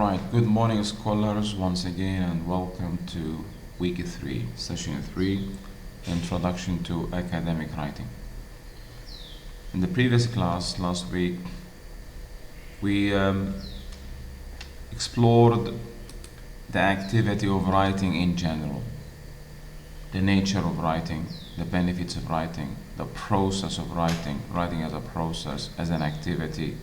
Right, good morning, scholars, once again, and welcome to week 3, session 3, Introduction to Academic Writing. In the previous class, last week, we explored the activity of writing in general, the nature of writing, the benefits of writing, the process of writing, writing as a process, as an activity,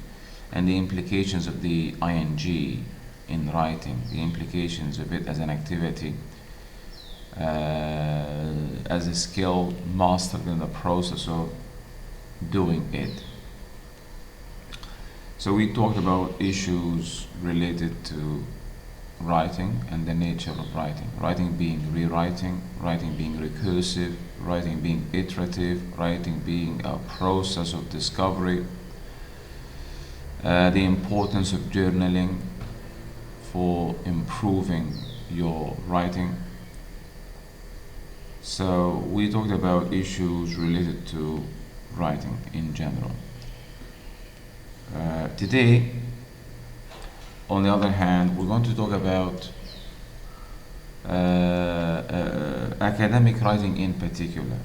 and the implications of the ing in writing, the implications of it as an activity, as a skill mastered in the process of doing it. So we talked about issues related to writing and the nature of writing. Writing being rewriting, writing being recursive, writing being iterative, writing being a process of discovery, the importance of journaling for improving your writing. So we talked about issues related to writing in general. Today, on the other hand, we're going to talk about academic writing in particular.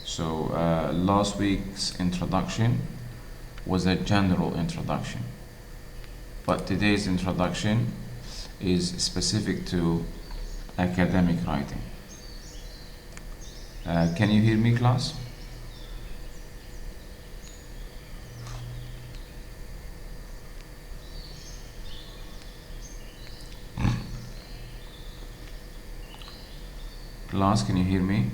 So last week's introduction was a general introduction, but today's introduction is specific to academic writing. Can you hear me, class? Class, can you hear me?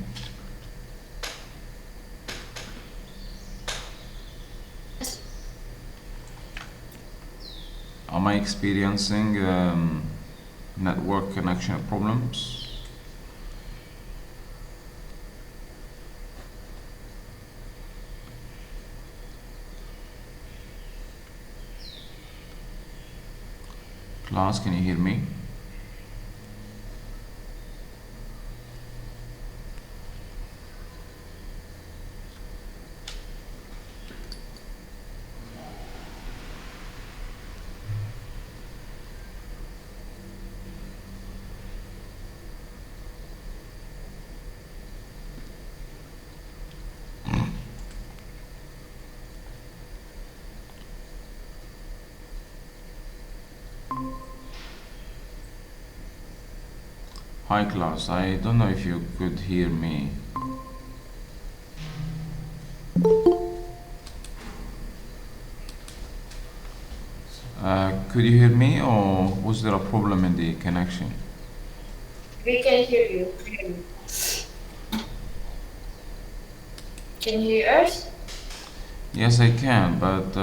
Am I experiencing network connection problems? Class, can you hear me? Hi class, I don't know if you could hear me. Could you hear me, or was there a problem in the connection? We can hear you. Can you hear us? Yes, I can, but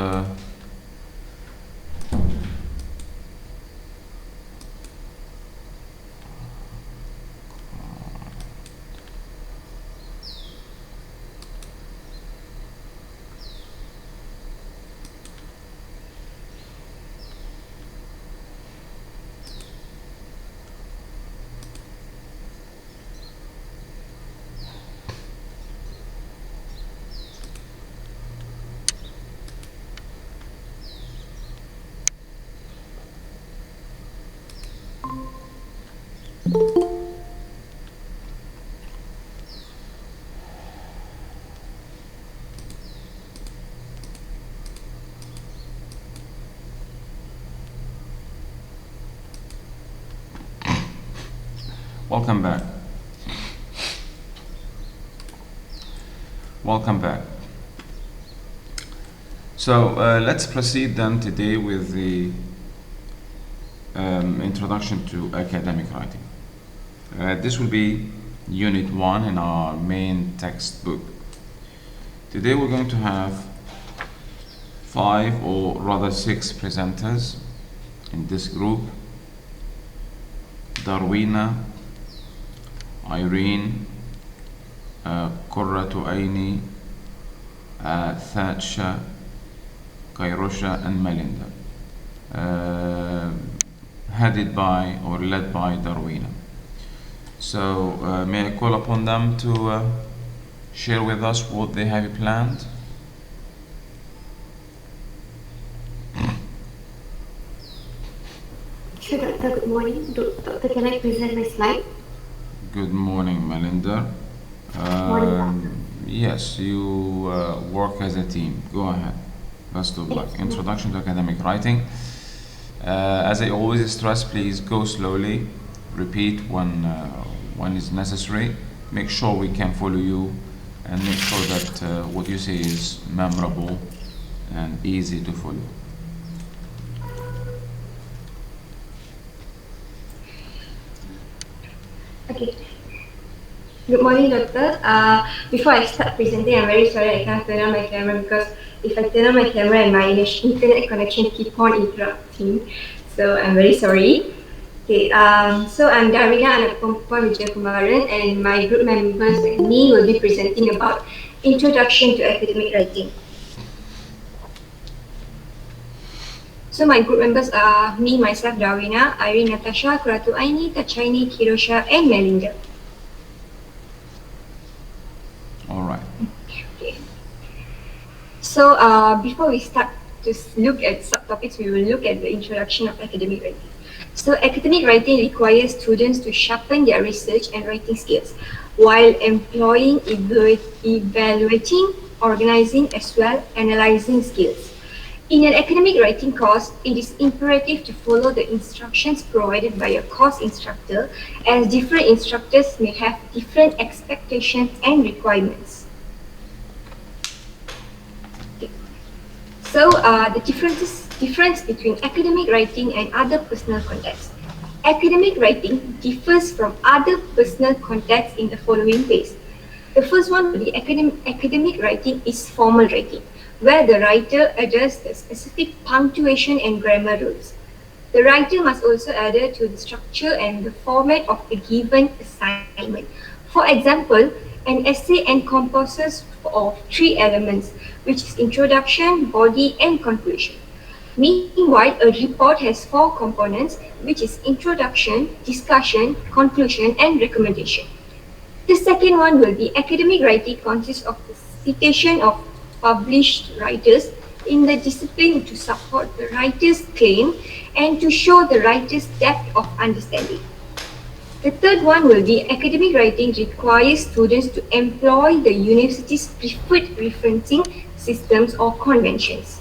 welcome back. Welcome back. So let's proceed then today with the introduction to academic writing. This will be Unit 1 in our main textbook. Today we're going to have 5 or rather 6 presenters in this group. Darwina, Irene, Qurratu Aini, Thatsha, Kairosha, and Melinda, headed by or led by Darwina. So may I call upon them to share with us what they have planned? Doctor, good morning. Doctor, can I present my slide? Good morning, Melinda. Morning, Doctor. Yes, you work as a team. Go ahead. Best of luck. Thank you. Introduction to academic writing. As I always stress, please go slowly. Repeat when is necessary. Make sure we can follow you, and make sure that what you say is memorable and easy to follow. Okay. Good morning, Doctor. Before I start presenting, I'm very sorry I can't turn on my camera because if I turn on my camera and my internet connection keep on interrupting, so I'm very sorry. Okay, so I'm Darina Anakpompa Vijayakumaran, and my group members and me will be presenting about Introduction to Academic Writing. So my group members are me, myself, Darina, Irene, Natasha, Kuratu Aini, Tachaini, Kirosha, and Melinda. All right. Okay. So before we start to look at subtopics, we will look at the introduction of academic writing. So academic writing requires students to sharpen their research and writing skills while employing evaluating, organizing, as well analyzing skills. In an academic writing course, it is imperative to follow the instructions provided by a course instructor, as different instructors may have different expectations and requirements. Okay. So the difference between academic writing and other personal contexts. Academic writing differs from other personal contexts in the following ways. The first one will be academic writing is formal writing, where the writer adheres the specific punctuation and grammar rules. The writer must also adhere to the structure and the format of the given assignment. For example, an essay encompasses of 3 elements, which is introduction, body, and conclusion. Meanwhile, a report has 4 components, which is introduction, discussion, conclusion, and recommendation. The second one will be academic writing consists of the citation of published writers in the discipline to support the writer's claim and to show the writer's depth of understanding. The third one will be academic writing requires students to employ the university's preferred referencing systems or conventions.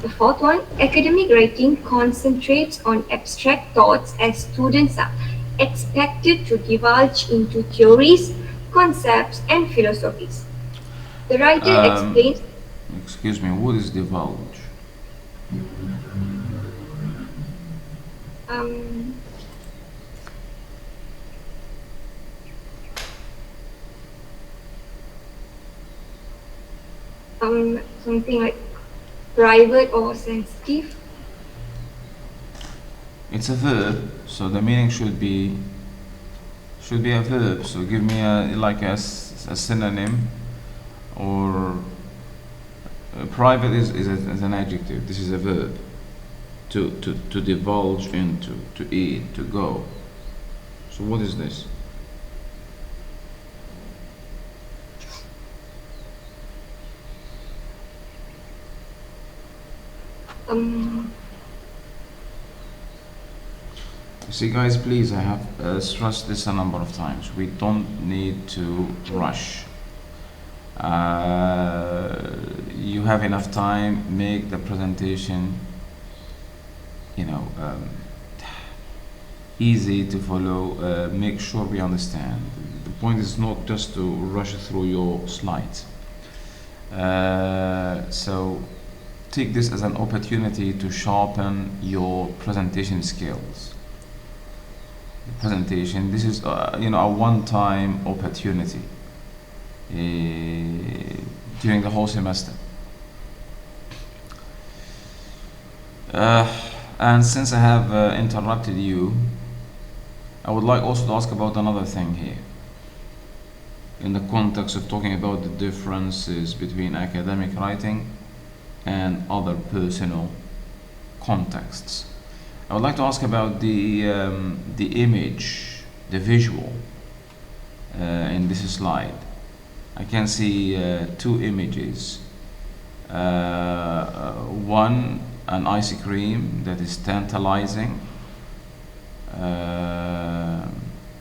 The fourth one, academic writing concentrates on abstract thoughts as students are expected to divulge into theories, concepts, and philosophies. The writer explains. Excuse me, what is divulge? Something like private or sensitive. It's a verb, so the meaning should be a verb. So give me a synonym, or private is an adjective. This is a verb. To divulge into, to eat, to go. So what is this? See, guys, please, I have stressed this a number of times. We don't need to rush. You have enough time. Make the presentation, easy to follow. Make sure we understand. The point is not just to rush through your slides. So take this as an opportunity to sharpen your presentation skills. The presentation, this is a one-time opportunity during the whole semester. And since I have interrupted you, I would like also to ask about another thing here, in the context of talking about the differences between academic writing and other personal contexts. I would like to ask about the image, the visual in this slide. I can see 2 images. One, an ice cream that is tantalizing, Uh,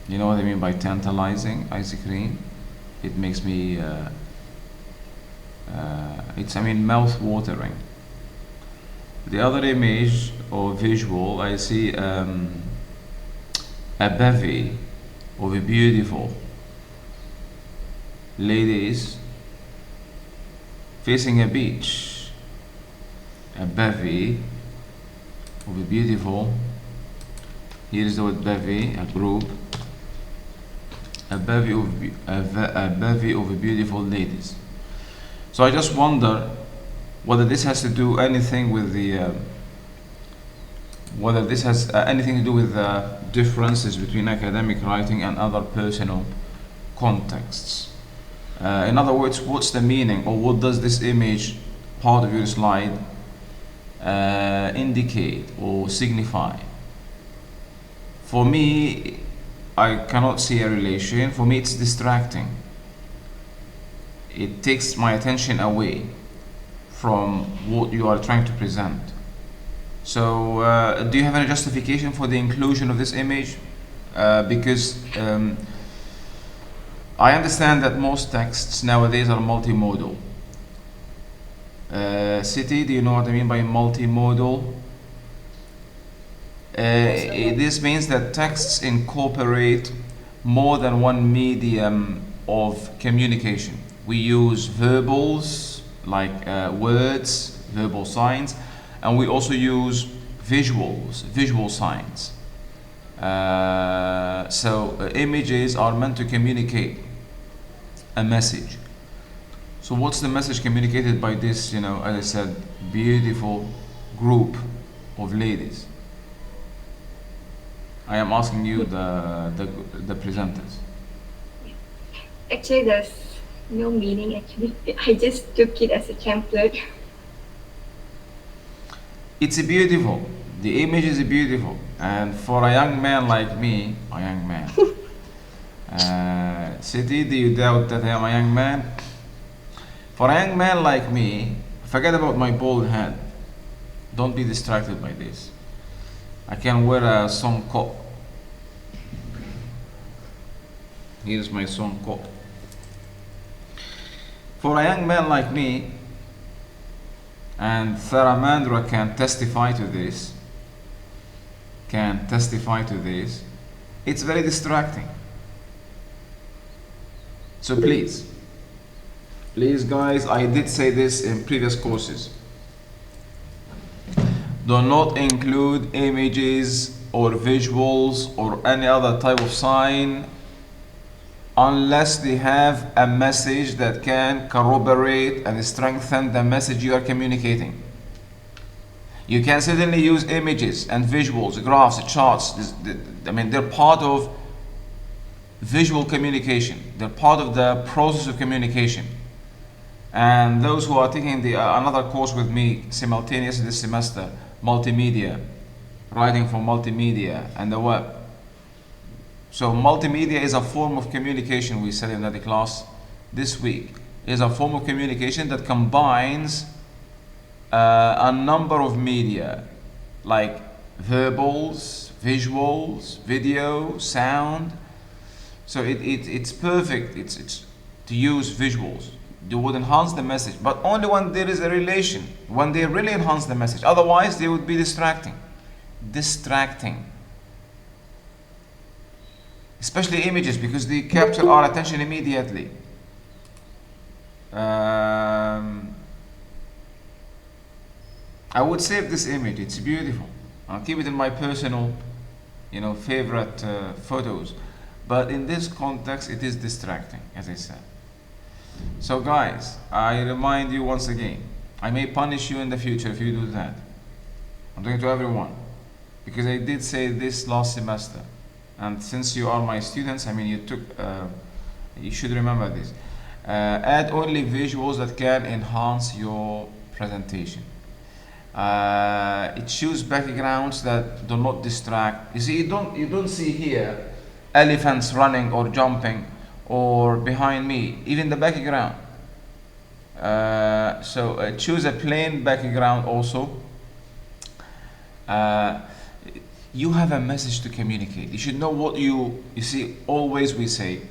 you know what I mean by tantalizing ice cream? It makes me, it's, I mean, mouth watering. The other image or visual, I see a bevy of a beautiful ladies facing a beach. A bevy of a beautiful, here is the word bevy, a group, a bevy of a beautiful ladies. So I just wonder whether this has to do anything with the whether this has anything to do with the differences between academic writing and other personal contexts. In other words, what's the meaning, or what does this image, part of your slide, indicate or signify? For me, I cannot see a relation. For me, it's distracting. It takes my attention away from what you are trying to present. So, do you have any justification for the inclusion of this image? Because I understand that most texts nowadays are multimodal. City, do you know what I mean by multimodal? This means that texts incorporate more than one medium of communication. We use verbals like words, verbal signs, and we also use visuals, visual signs. So images are meant to communicate a message. So what's the message communicated by this, as I said, beautiful group of ladies? I am asking you, the presenters. Actually, there's no meaning actually. I just took it as a template. It's beautiful. The image is beautiful. And for a young man like me, a young man, Siti, do you doubt that I am a young man? For a young man like me, forget about my bald head. Don't be distracted by this. I can wear a song coat. Here's my song coat. For a young man like me, and Tharamandra can testify to this, it's very distracting. So please guys, I did say this in previous courses. Do not include images or visuals or any other type of sign unless they have a message that can corroborate and strengthen the message you are communicating. You can certainly use images and visuals, graphs, charts. They're part of visual communication. They're part of the process of communication. And those who are taking another course with me simultaneously this semester, multimedia, writing for multimedia and the web. So multimedia is a form of communication, we said in that class this week. It is a form of communication that combines a number of media, like verbals, visuals, video, sound. So it's perfect. It's to use visuals. They would enhance the message, but only when there is a relation, when they really enhance the message. Otherwise, they would be distracting. Especially images, because they capture our attention immediately. I would save this image. It's beautiful. I'll keep it in my personal, favorite photos. But in this context, it is distracting, as I said. So guys, I remind you once again, I may punish you in the future if you do that. I'm talking to everyone, because I did say this last semester. And since you are my students, you should remember this. Add only visuals that can enhance your presentation. Choose backgrounds that do not distract. You see, you don't see here elephants running or jumping or behind me, even the background. Choose a plain background also. you have a message to communicate. You should know what you see, always we say,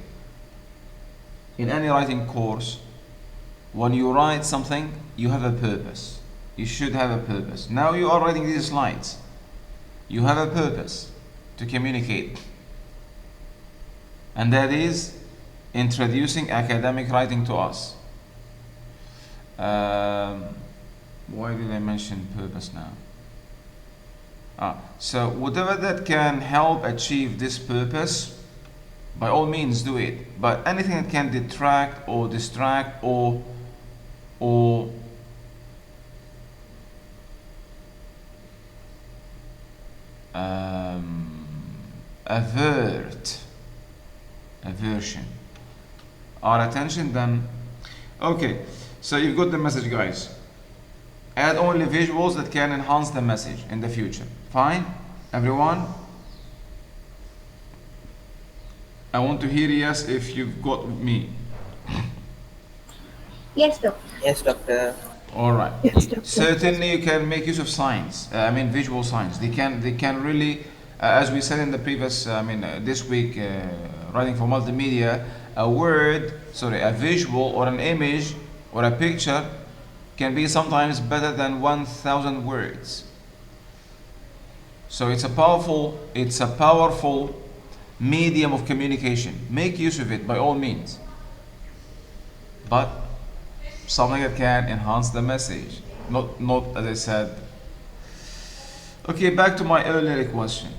in any writing course, when you write something, you have a purpose. You should have a purpose. Now you are writing these slides. You have a purpose to communicate. And that is introducing academic writing to us. Why did I mention purpose now? So whatever that can help achieve this purpose, by all means do it. But anything that can detract or distract or aversion our attention, then okay. So you've got the message, guys. Add only visuals that can enhance the message in the future. Fine, everyone? I want to hear yes if you've got me. Yes, doctor. Yes, doctor. All right. Yes, doctor. Certainly, you can make use of signs. Visual signs. They can really, as we said in the previous. This week, writing for multimedia, a visual or an image or a picture can be sometimes better than 1,000 words. So it's a powerful medium of communication. Make use of it by all means. But something that can enhance the message. Not as I said. Okay, back to my earlier question.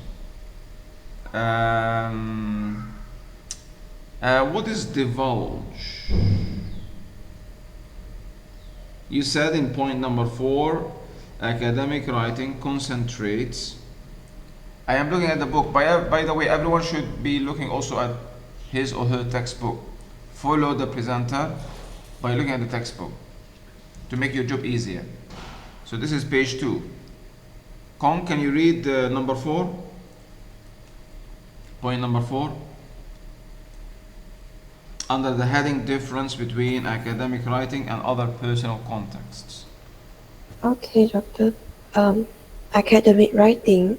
What is divulge? You said in point number 4, academic writing concentrates. I am looking at the book. By the way, everyone should be looking also at his or her textbook. Follow the presenter by looking at the textbook to make your job easier. So this is page 2. Kong, can you read number 4? Point number 4. Under the heading difference between academic writing and other personal contexts. Okay, doctor. Academic writing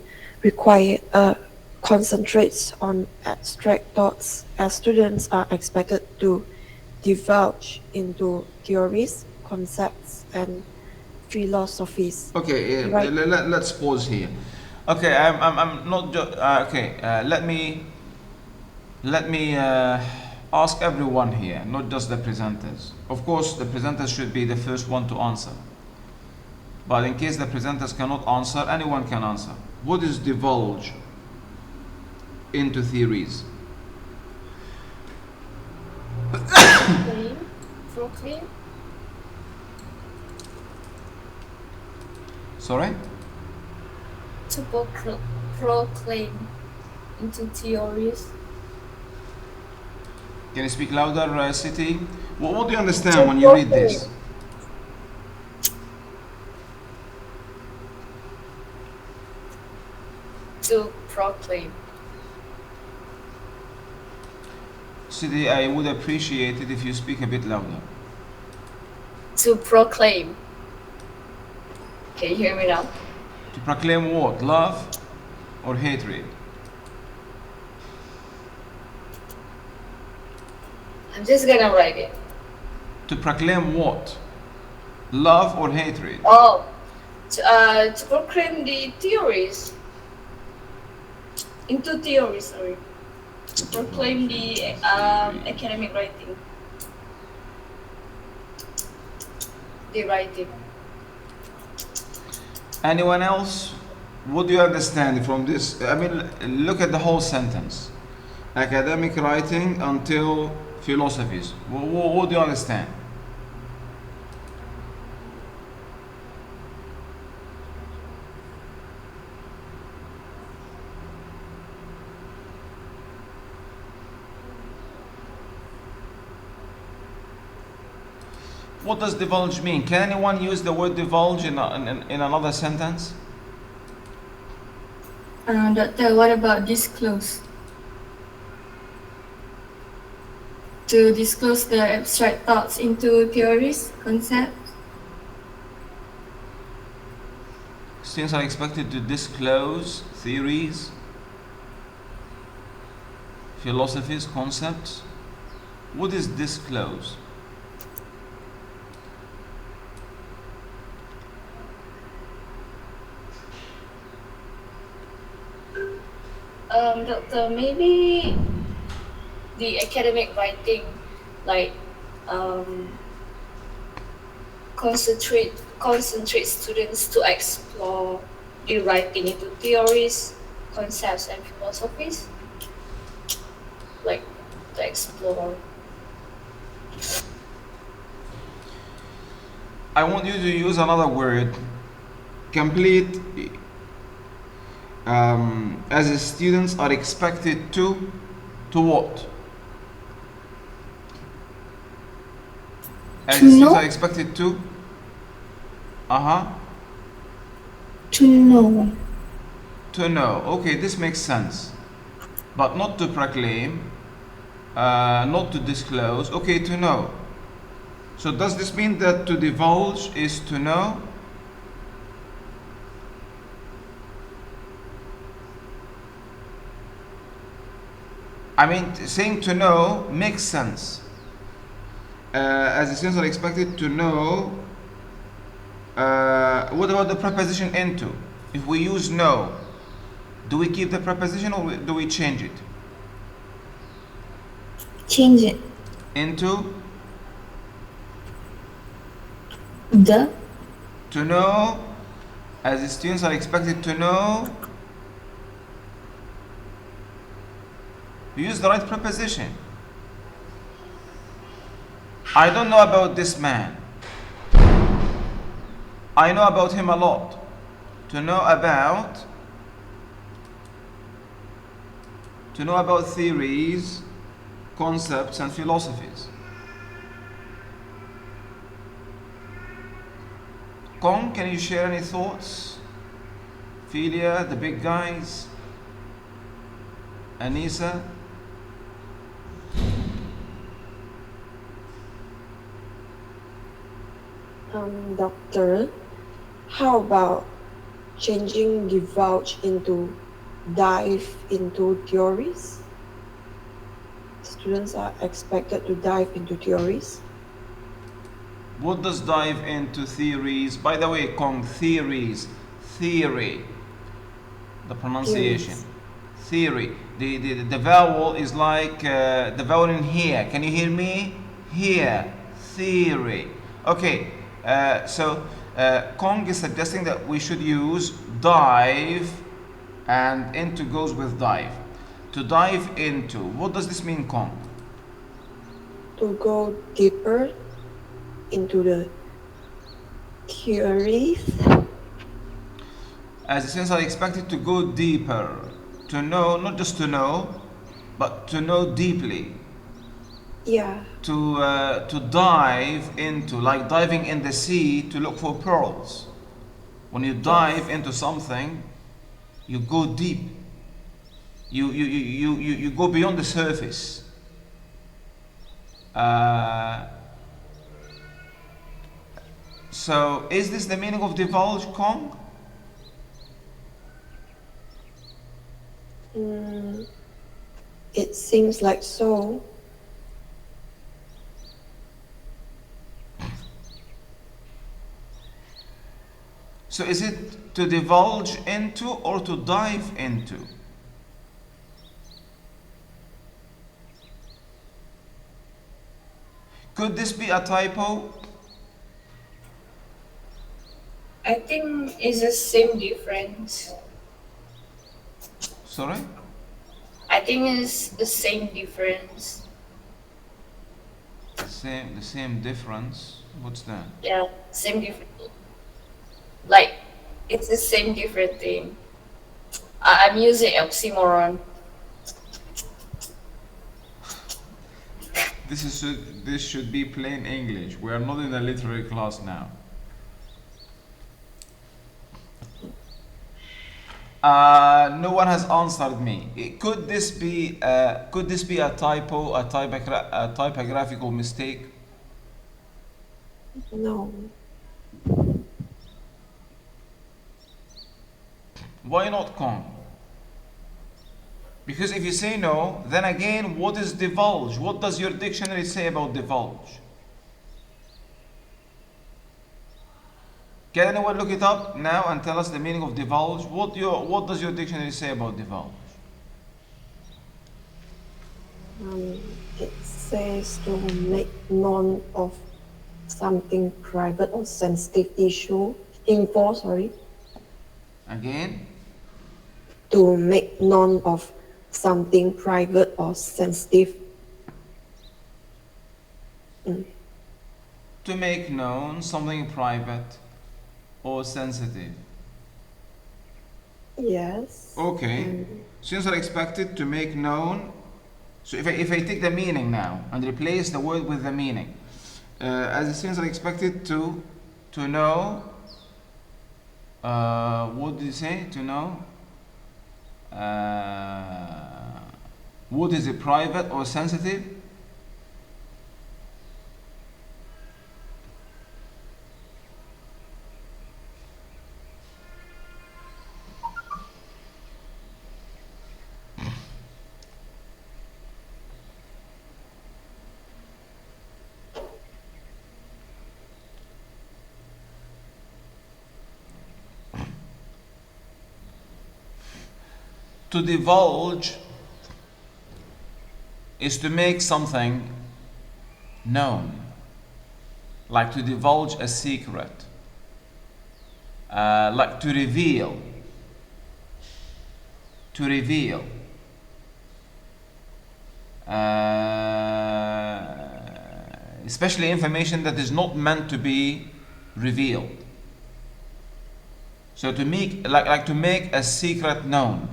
concentrates on abstract thoughts as students are expected to divulge into theories, concepts, and philosophies. Okay, Right. let's pause here. Okay, I'm not just okay. Let me ask everyone here, not just the presenters. Of course, the presenters should be the first one to answer. But in case the presenters cannot answer, anyone can answer. What is divulge into theories? Proclaim. Sorry? To proclaim into theories. Can you speak louder, City? What do you understand when you read this? To proclaim. City, I would appreciate it if you speak a bit louder. To proclaim. Can you hear me now? To proclaim what? Love or hatred? I'm just gonna write it. To proclaim what? Love or hatred? Oh, to proclaim the theories. Into theories, sorry. To proclaim the academic writing. The writing. Anyone else? What do you understand from this? Look at the whole sentence. Academic writing until philosophies. What do you understand? What does divulge mean? Can anyone use the word divulge in another sentence? Doctor, what about disclose? To disclose the abstract thoughts into theories, concepts? Students are expected to disclose theories, philosophies, concepts. What is disclose? Doctor, maybe the academic writing, like, um, concentrate students to explore the writing into theories, concepts, and philosophies, like to explore. I want you to use another word. Complete. As the students are expected to what? As To the students know. are expected to. To know. To know. Okay, this makes sense. But not to proclaim, not to disclose. Okay, to know. So does this mean that to divulge is to know? I mean, saying to know makes sense. As the students are expected to know, what about the preposition into? If we use know, do we keep the preposition or do we change it? Change it. Into? The. To know, as the students are expected to know, use the right preposition. I don't know about this man. I know about him a lot. To know about theories, concepts, and philosophies. Kong, can you share any thoughts? Philia, the big guys, Anisa. Doctor, how about changing divulge into dive into theories? Students are expected to dive into theories. What does dive into theories? By the way, Kong, theories, theory, the pronunciation. Theories. Theory. The vowel is like the vowel in here. Can you hear me? Here. Theory. Okay. So Kong is suggesting that we should use dive, and into goes with dive. To dive into. What does this mean, Kong? To go deeper into the theories. As the students are expected to go deeper, to know, not just to know, but to know deeply. Yeah. To dive into, like diving in the sea to look for pearls. When you dive into something, you go deep. You go beyond the surface. So, is this the meaning of divulge, Kong? It seems like so. So, is it to divulge into or to dive into? Could this be a typo? I think it's the same difference. Sorry? I think it's the same difference. The same difference. What's that? Yeah, same different. Like, it's the same different thing. I'm using oxymoron. This should be plain English. We are not in a literary class now. No one has answered me. Could this be a typo, a typographical mistake? No. Why not Kong? Because if you say no, then again, what is divulge? What does your dictionary say about divulge? Can anyone look it up now and tell us the meaning of divulge? What does your dictionary say about divulge? It says to make known of something private or sensitive issue. Info, sorry. Again? To make known of something private or sensitive. To make known something private or sensitive. Yes. Okay. Since are expected to make known. So if I take the meaning now and replace the word with the meaning, as the students are expected to know, what did you say? To know, what is it, private or sensitive? To divulge is to make something known, like to divulge a secret, like to reveal, especially information that is not meant to be revealed. So to make, like to make a secret known.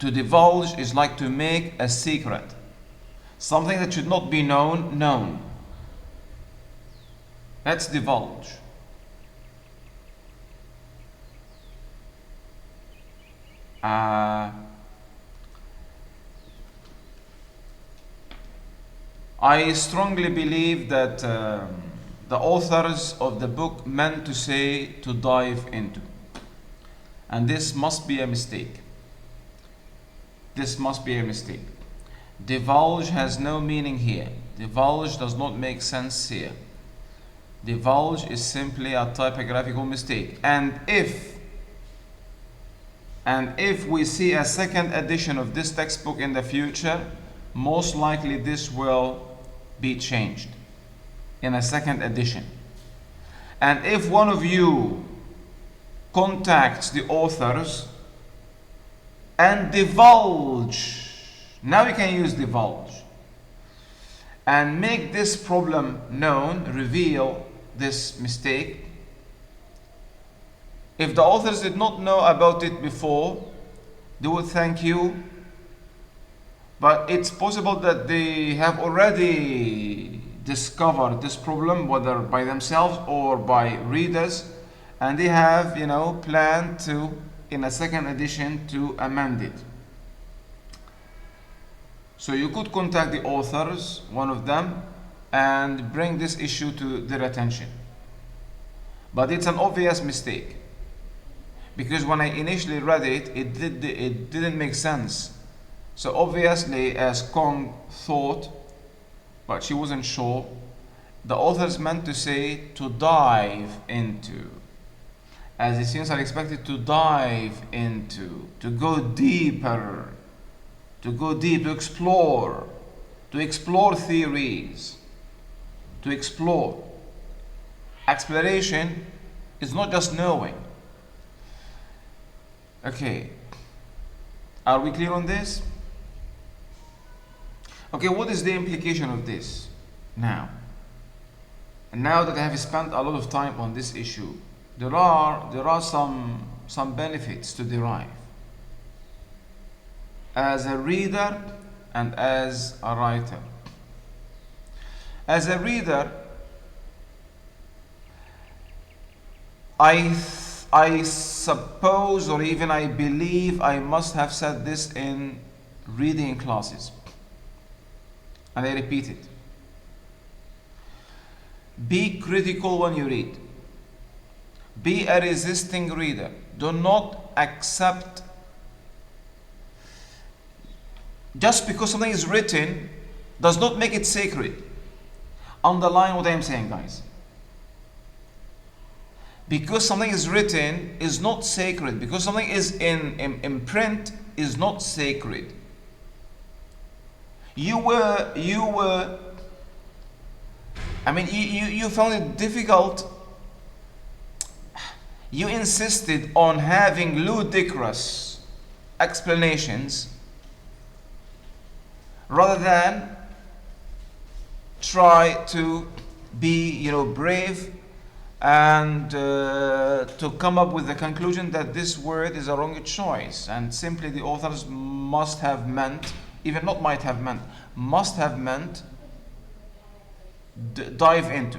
To divulge is like to make a secret. Something that should not be known. That's divulge. I strongly believe that the authors of the book meant to say to dive into. And this must be a mistake. Divulge has no meaning here. Divulge does not make sense here. Divulge is simply a typographical mistake. And if we see a second edition of this textbook in the future, most likely this will be changed in a second edition. And if one of you contacts the authors and divulge, now you can use divulge, and make this problem known, reveal this mistake. If the authors did not know about it before, they would thank you, but it's possible that they have already discovered this problem, whether by themselves or by readers, and they have, planned to, in a second edition, to amend it. So you could contact the authors, one of them, and bring this issue to their attention. But it's an obvious mistake, because when I initially read it, it didn't make sense. So obviously, as Kong thought, but she wasn't sure, the authors meant to say to dive into. As the students are expected to dive into, to go deeper, to explore theories, to explore. Exploration is not just knowing. Okay, are we clear on this? Okay, what is the implication of this now? And now that I have spent a lot of time on this issue, there are some benefits to derive as a reader and as a writer. As a reader, I suppose, or even I believe, I must have said this in reading classes, and I repeat it. Be critical when you read. Be a resisting reader. Do not accept, just because something is written does not make it sacred. Underline what I am saying, guys. Because something is written is not sacred. Because something is in print is not sacred. You found it difficult. You insisted on having ludicrous explanations rather than try to be, brave and to come up with the conclusion that this word is a wrong choice, and simply the authors must have meant, even not might have meant, must have meant dive into.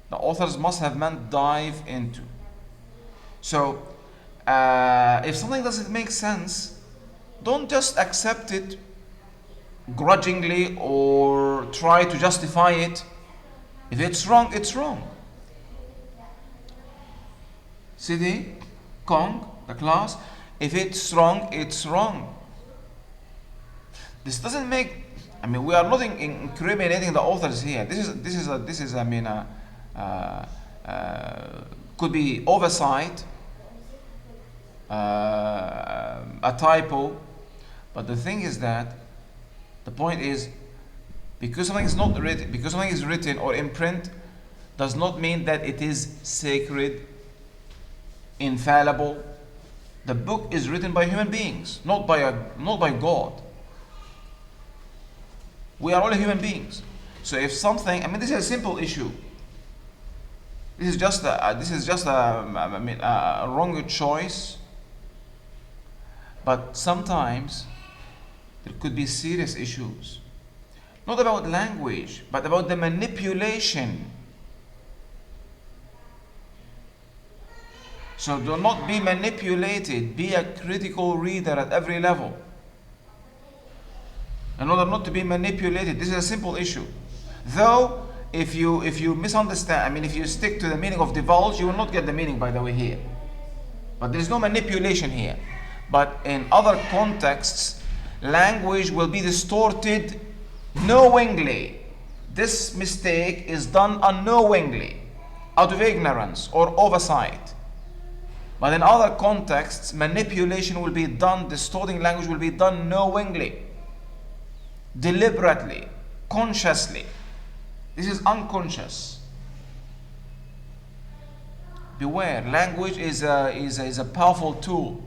The authors must have meant dive into. So if something doesn't make sense, don't just accept it grudgingly or try to justify it. If it's wrong, it's wrong. Sidi, Kong, the class, if it's wrong, it's wrong. This doesn't make, we are not incriminating the authors here. This is could be oversight, a typo, but the thing is that the point is, because something is not written, because something is written or in print, does not mean that it is sacred, infallible. The book is written by human beings, not by God. We are all human beings. So if something, this is a simple issue. This is just a wrong choice. But sometimes there could be serious issues. Not about language, but about the manipulation. So do not be manipulated. Be a critical reader at every level. In order not to be manipulated, this is a simple issue. Though, if you misunderstand, if you stick to the meaning of divulge, you will not get the meaning, by the way, here. But there is no manipulation here. But in other contexts, language will be distorted knowingly. This mistake is done unknowingly, out of ignorance or oversight. But in other contexts, manipulation will be done, distorting language will be done knowingly, deliberately, consciously. This is unconscious. Beware, language is a powerful tool,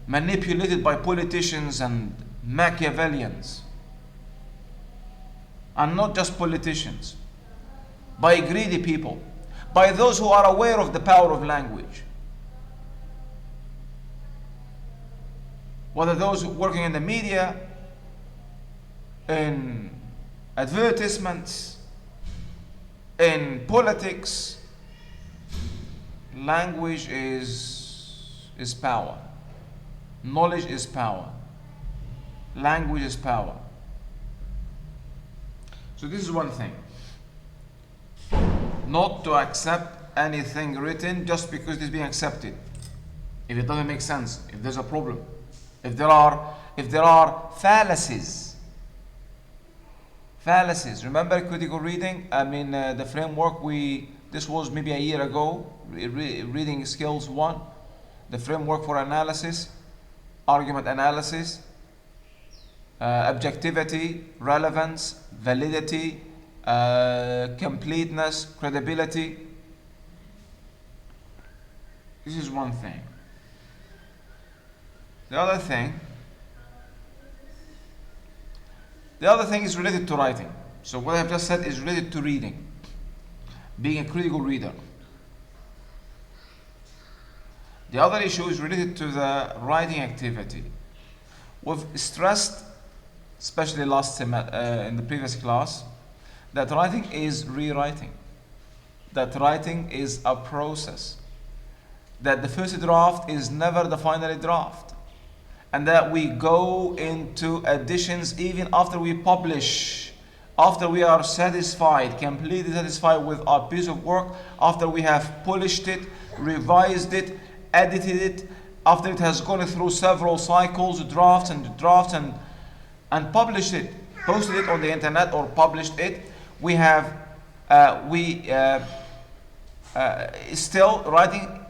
manipulated by politicians and Machiavellians. And not just politicians, by greedy people, by those who are aware of the power of language. Whether those working in the media, in advertisements, in politics, language is power. Knowledge is power. Language is power. So this is one thing. Not to accept anything written just because it is being accepted. If it doesn't make sense, if there's a problem, if there are fallacies. Remember critical reading? The framework this was maybe a year ago, reading skills 1, the framework for analysis, argument analysis, objectivity, relevance, validity, completeness, credibility. This is one thing. The other thing is related to writing. So what I have just said is related to reading, being a critical reader. The other issue is related to the writing activity. We've stressed, especially last in the previous class, that writing is rewriting, that writing is a process, that the first draft is never the final draft, and that we go into additions even after we publish after we are satisfied, completely satisfied with our piece of work, after we have polished it, revised it, edited it, after it has gone through several cycles, drafts and published it, posted it on the internet or published it, we have still writing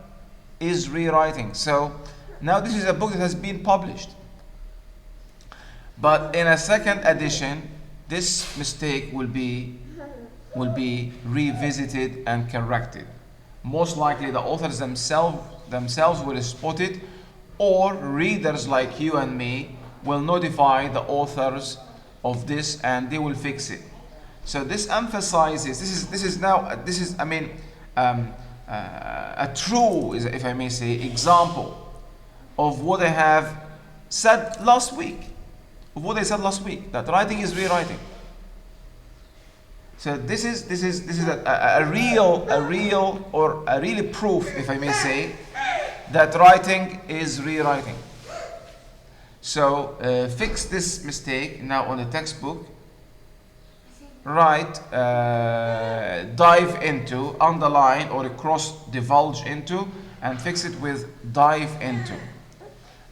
is rewriting. So now this is a book that has been published, but in a second edition this mistake will be revisited and corrected. Most likely the authors themselves will spot it, or readers like you and me will notify the authors of this and they will fix it. So this emphasizes, this is a true, if I may say, example of what I have said last week, that writing is rewriting. So this is a real proof, if I may say, that writing is rewriting. So fix this mistake now on the textbook. Write, dive into, underline or cross divulge into, and fix it with dive into.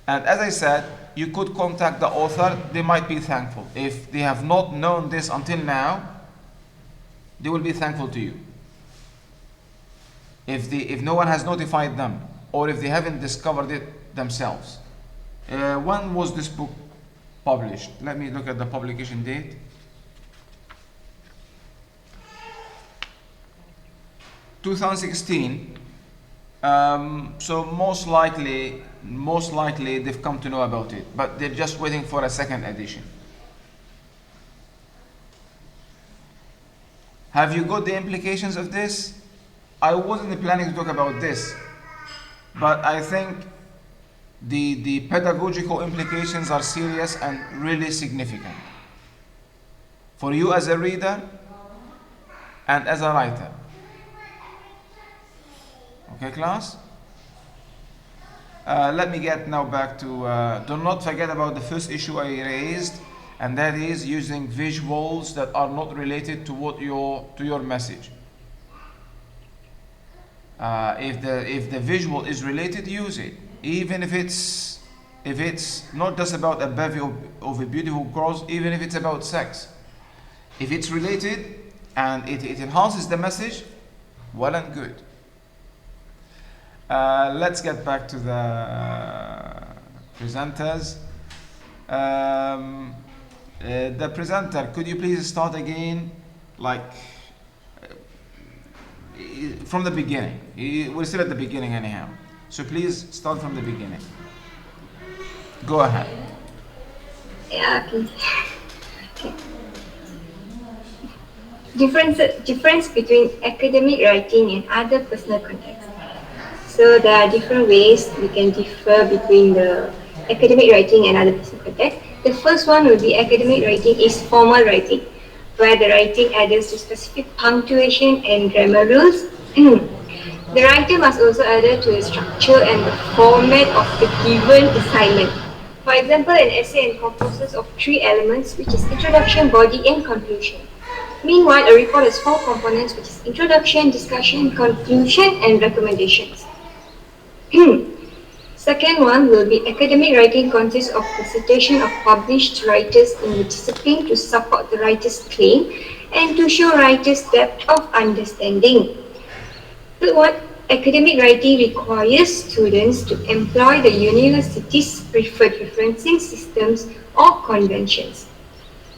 And as I said, you could contact the author. They might be thankful. If they have not known this until now, they will be thankful to you. If no one has notified them, or if they haven't discovered it themselves. When was this book published? Let me look at the publication date. (2016). So most likely they've come to know about it, but they're just waiting for a second edition. Have you got the implications of this? I wasn't planning to talk about this, but I think the pedagogical implications are serious and really significant for you as a reader and as a writer. Okay, class? Let me get now back to, do not forget about the first issue I raised, and that is using visuals that are not related to your message. If the visual is related, use it, even if it's not just about a bevy of a beautiful girls, even if it's about sex. If it's related and it enhances the message, well and good. Let's get back to the presenters. The presenter, could you please start again, from the beginning? We're still at the beginning anyhow, so please start from the beginning. Go ahead. Yeah, okay. Difference between academic writing and other personal contexts. So there are different ways we can differ between the academic writing and other personal contexts. The first one will be academic writing is formal writing, where the writing adheres to specific punctuation and grammar rules. The writer must also adhere to the structure and the format of the given assignment. For example, an essay encompasses of 3 elements, which is introduction, body, and conclusion. Meanwhile, a report has 4 components, which is introduction, discussion, conclusion, and recommendations. Second one will be academic writing consists of the citation of published writers in the discipline to support the writer's claim and to show writer's depth of understanding. Third one, academic writing requires students to employ the university's preferred referencing systems or conventions.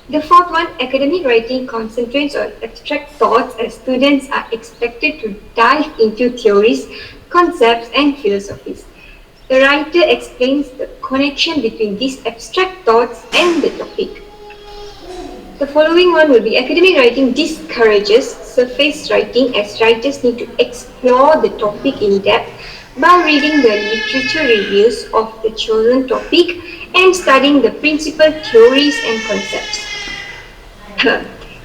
The fourth one, academic writing concentrates on abstract thoughts as students are expected to dive into theories, concepts, and philosophies. The writer explains the connection between these abstract thoughts and the topic. The following one will be academic writing discourages surface writing as writers need to explore the topic in depth by reading the literature reviews of the chosen topic and studying the principal theories and concepts.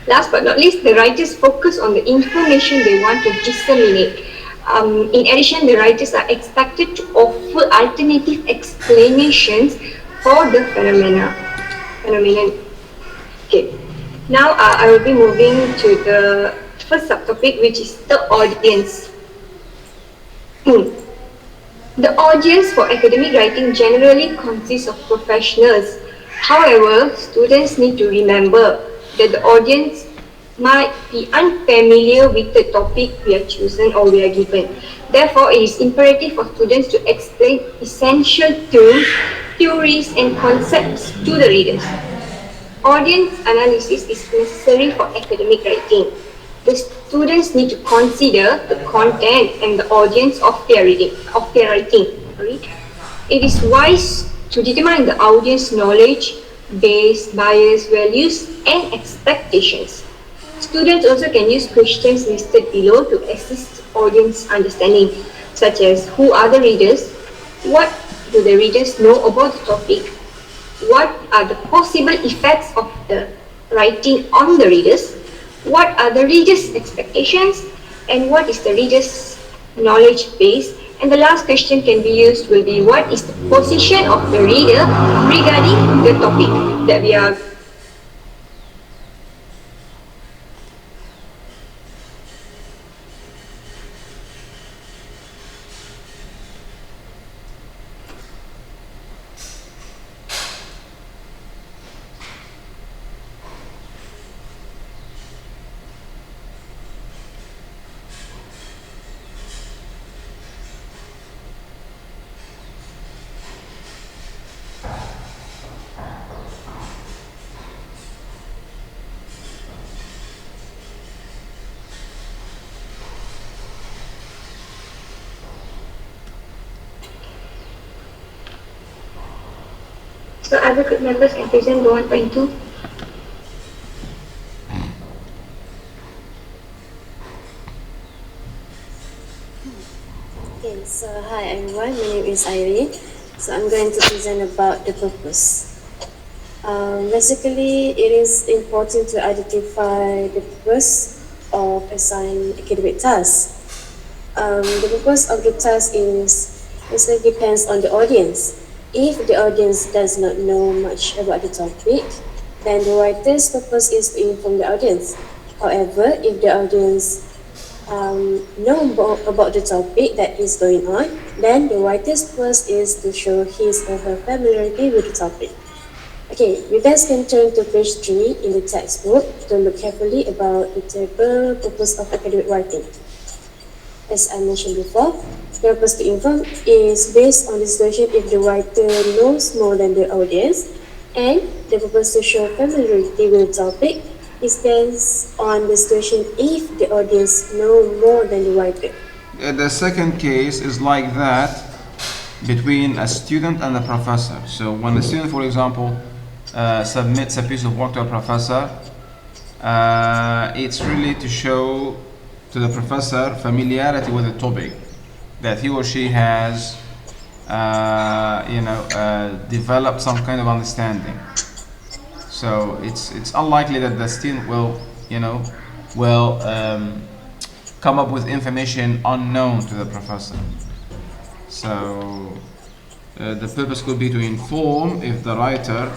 Last but not least, the writers focus on the information they want to disseminate. In addition, the writers are expected to offer alternative explanations for the phenomenon. Okay. Now I will be moving to the first subtopic, which is the audience. The audience for academic writing generally consists of professionals. However, students need to remember that the audience might be unfamiliar with the topic we are chosen or we are given. Therefore, it is imperative for students to explain essential terms, theories, and concepts to the readers. Audience analysis is necessary for academic writing. The students need to consider the content and the audience of their writing. It is wise to determine the audience knowledge, base, bias, values, and expectations. Students also can use questions listed below to assist audience understanding, such as who are the readers, what do the readers know about the topic, what are the possible effects of the writing on the readers, what are the reader's expectations, and what is the reader's knowledge base. And the last question can be used will be what is the position of the reader regarding the topic that we are. So other group members can present the 1.2. Okay, so hi everyone, my name is Irene. So I'm going to present about the purpose. Basically, it is important to identify the purpose of assigned academic tasks. The purpose of the task is basically depends on the audience. If the audience does not know much about the topic, then the writer's purpose is to inform the audience. However, if the audience know about the topic that is going on, then the writer's purpose is to show his or her familiarity with the topic. Okay, you guys can turn to page 3 in the textbook to look carefully about the table purpose of academic writing. As I mentioned before, the purpose to inform is based on the situation if the writer knows more than the audience, and the purpose to show familiarity with the topic is based on the situation if the audience know more than the writer. The second case is like that between a student and a professor. So when the student, for example, submits a piece of work to a professor, it's really to show to the professor familiarity with the topic, that he or she has developed some kind of understanding. So it's unlikely that the student will come up with information unknown to the professor. So the purpose could be to inform if the writer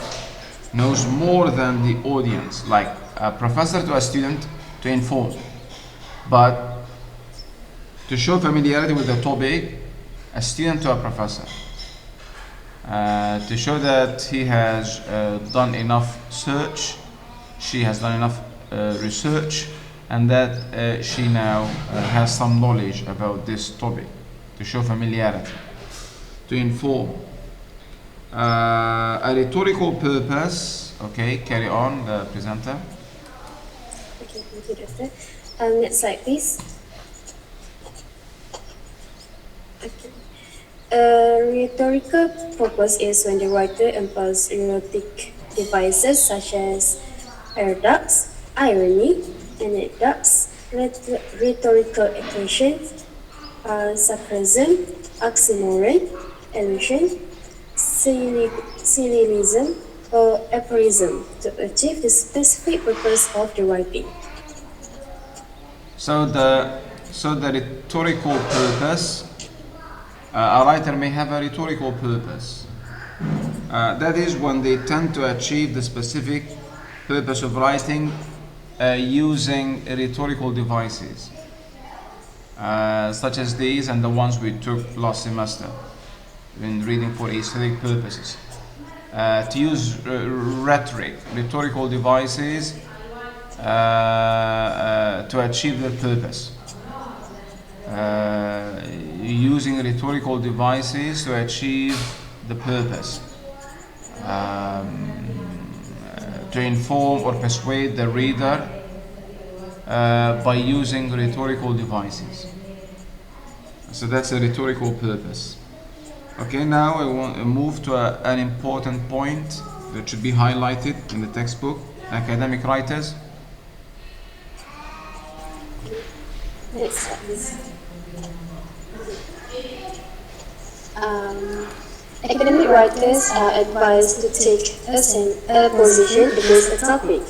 knows more than the audience, like a professor to a student to inform, but to show familiarity with the topic, a student to a professor, to show that he has done enough search, she has done enough research, and that she now has some knowledge about this topic, to show familiarity, to inform. A rhetorical purpose. Okay, carry on, the presenter. Okay, thank you, Doctor. Next slide, please. Okay. Rhetorical purpose is when the writer employs rhetoric devices such as paradox, irony, anecdotes, rhetorical equations, sarcasm, oxymoron, allusion, syllogism, or aphorism to achieve the specific purpose of the writing. So the rhetorical purpose, a writer may have a rhetorical purpose. That is when they tend to achieve the specific purpose of writing using rhetorical devices, such as these and the ones we took last semester in reading for aesthetic purposes. To use rhetorical devices to achieve their purpose. Using rhetorical devices to achieve the purpose. To inform or persuade the reader by using rhetorical devices. So that's a rhetorical purpose. Okay, now I want to move to an important point that should be highlighted in the textbook. Academic writers. Next slide, please. Academic writers are advised to take a position against a topic.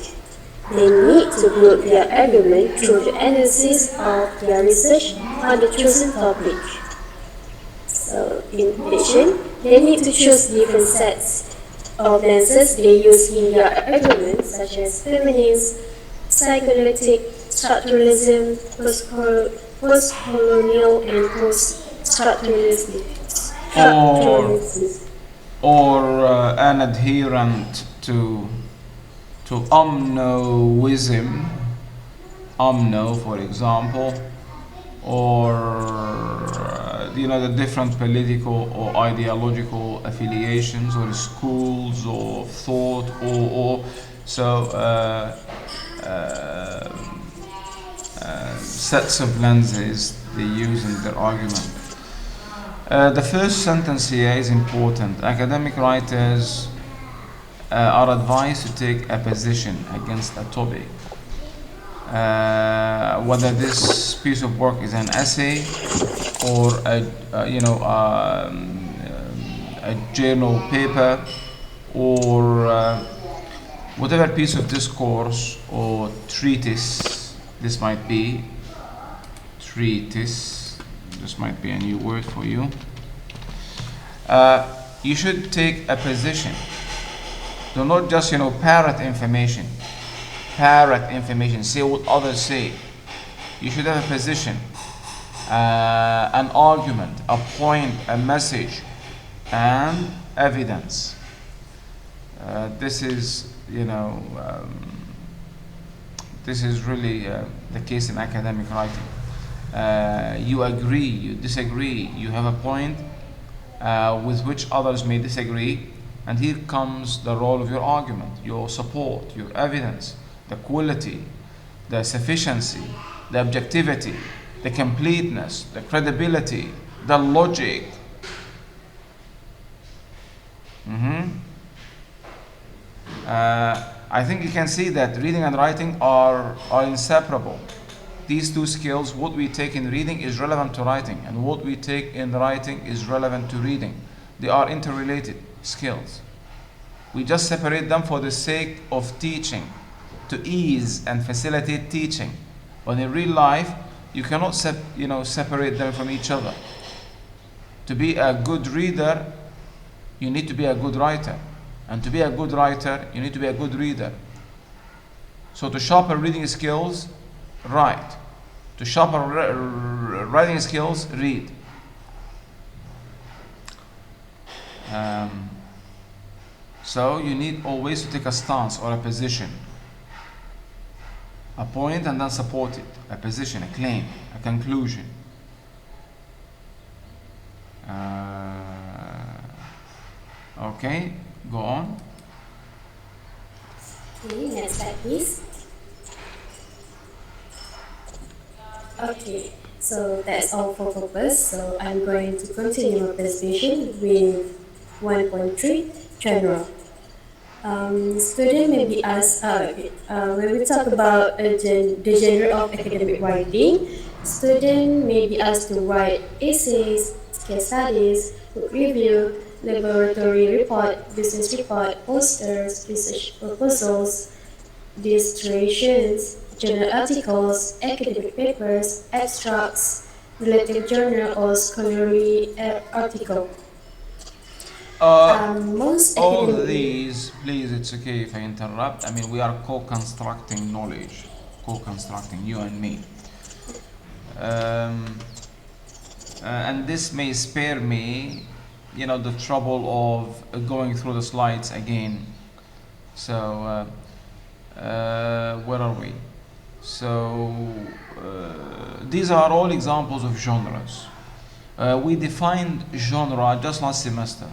They need to build their argument through the analysis of their research on the chosen topic. So, in addition, they need to choose different sets of lenses they use in their argument, such as feminism, psychoanalytic, structuralism, post-colonial, and post-structuralism. Or an adherent to omnoism, for example, or the different political or ideological affiliations or schools of thought or sets of lenses they use in their argument. The first sentence here is important. Academic writers are advised to take a position against a topic. Whether this piece of work is an essay or a journal paper or whatever piece of discourse or treatise this might be. This might be a new word for you. You should take a position. Do not just parrot information, say what others say. You should have a position, an argument, a point, a message, and evidence. This is really the case in academic writing. You agree, you disagree, you have a point with which others may disagree, and here comes the role of your argument, your support, your evidence, the quality, the sufficiency, the objectivity, the completeness, the credibility, the logic. I think you can see that reading and writing are inseparable. These two skills, what we take in reading is relevant to writing, and what we take in writing is relevant to reading. They are interrelated skills. We just separate them for the sake of teaching, to ease and facilitate teaching. But in real life, you cannot separate them from each other. To be a good reader, you need to be a good writer. And to be a good writer, you need to be a good reader. So to sharpen reading skills, write. To sharpen writing skills, read. So you need always to take a stance or a position. A point and then support it. A position, a claim, a conclusion. Okay, go on. Okay, next slide, please. Okay, so that's all for purpose. So I'm going to continue my presentation with 1.3 general. Student may be asked, when we talk about the genre of academic writing, student may be asked to write essays, case studies, book review, laboratory report, business report, posters, research proposals, dissertations, journal articles, academic papers, abstracts, related journal or scholarly article. Most All academic these, please, it's okay if I interrupt. I mean, we are co-constructing knowledge, co-constructing, you and me. And this may spare me, the trouble of going through the slides again. So, where are we? So, these are all examples of genres. We defined genre just last semester.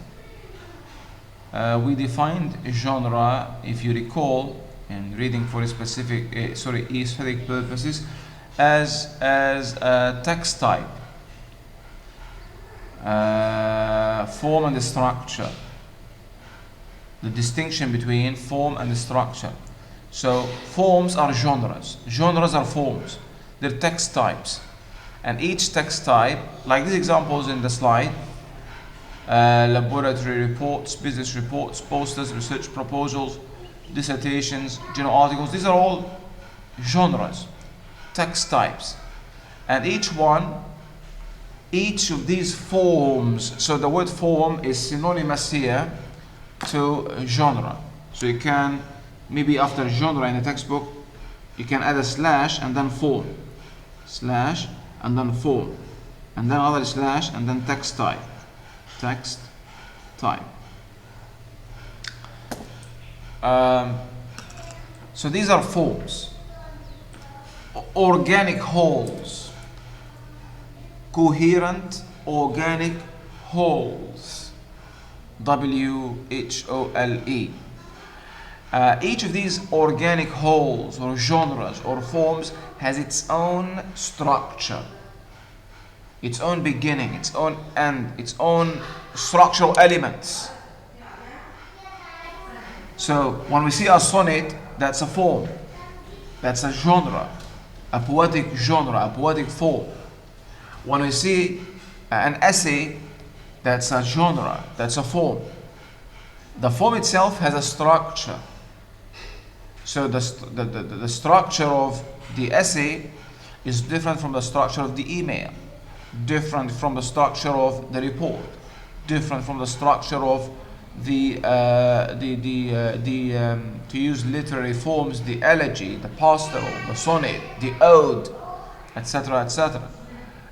We defined genre, if you recall, in reading for specific, aesthetic purposes, as a text type, form and structure. The distinction between form and structure. So forms are genres. Genres are forms. They're text types. And each text type, like these examples in the slide, laboratory reports, business reports, posters, research proposals, dissertations, journal articles, these are all genres, text types. And each of these forms, so the word form is synonymous here to genre. So you can, maybe after genre in the textbook, you can add a slash and then form. Slash and then form. And then another slash and then text type. Text type. So these are forms. Organic wholes. Coherent organic wholes. WHOLE. Each of these organic wholes or genres or forms has its own structure, its own beginning, its own end, its own structural elements. So when we see a sonnet, that's a form, that's a genre, a poetic genre, a poetic form. When we see an essay, that's a genre, that's a form. The form itself has a structure. So the structure of the essay is different from the structure of the email, different from the structure of the report, different from the structure of to use literary forms, the elegy, the pastoral, the sonnet, the ode, etc., etc.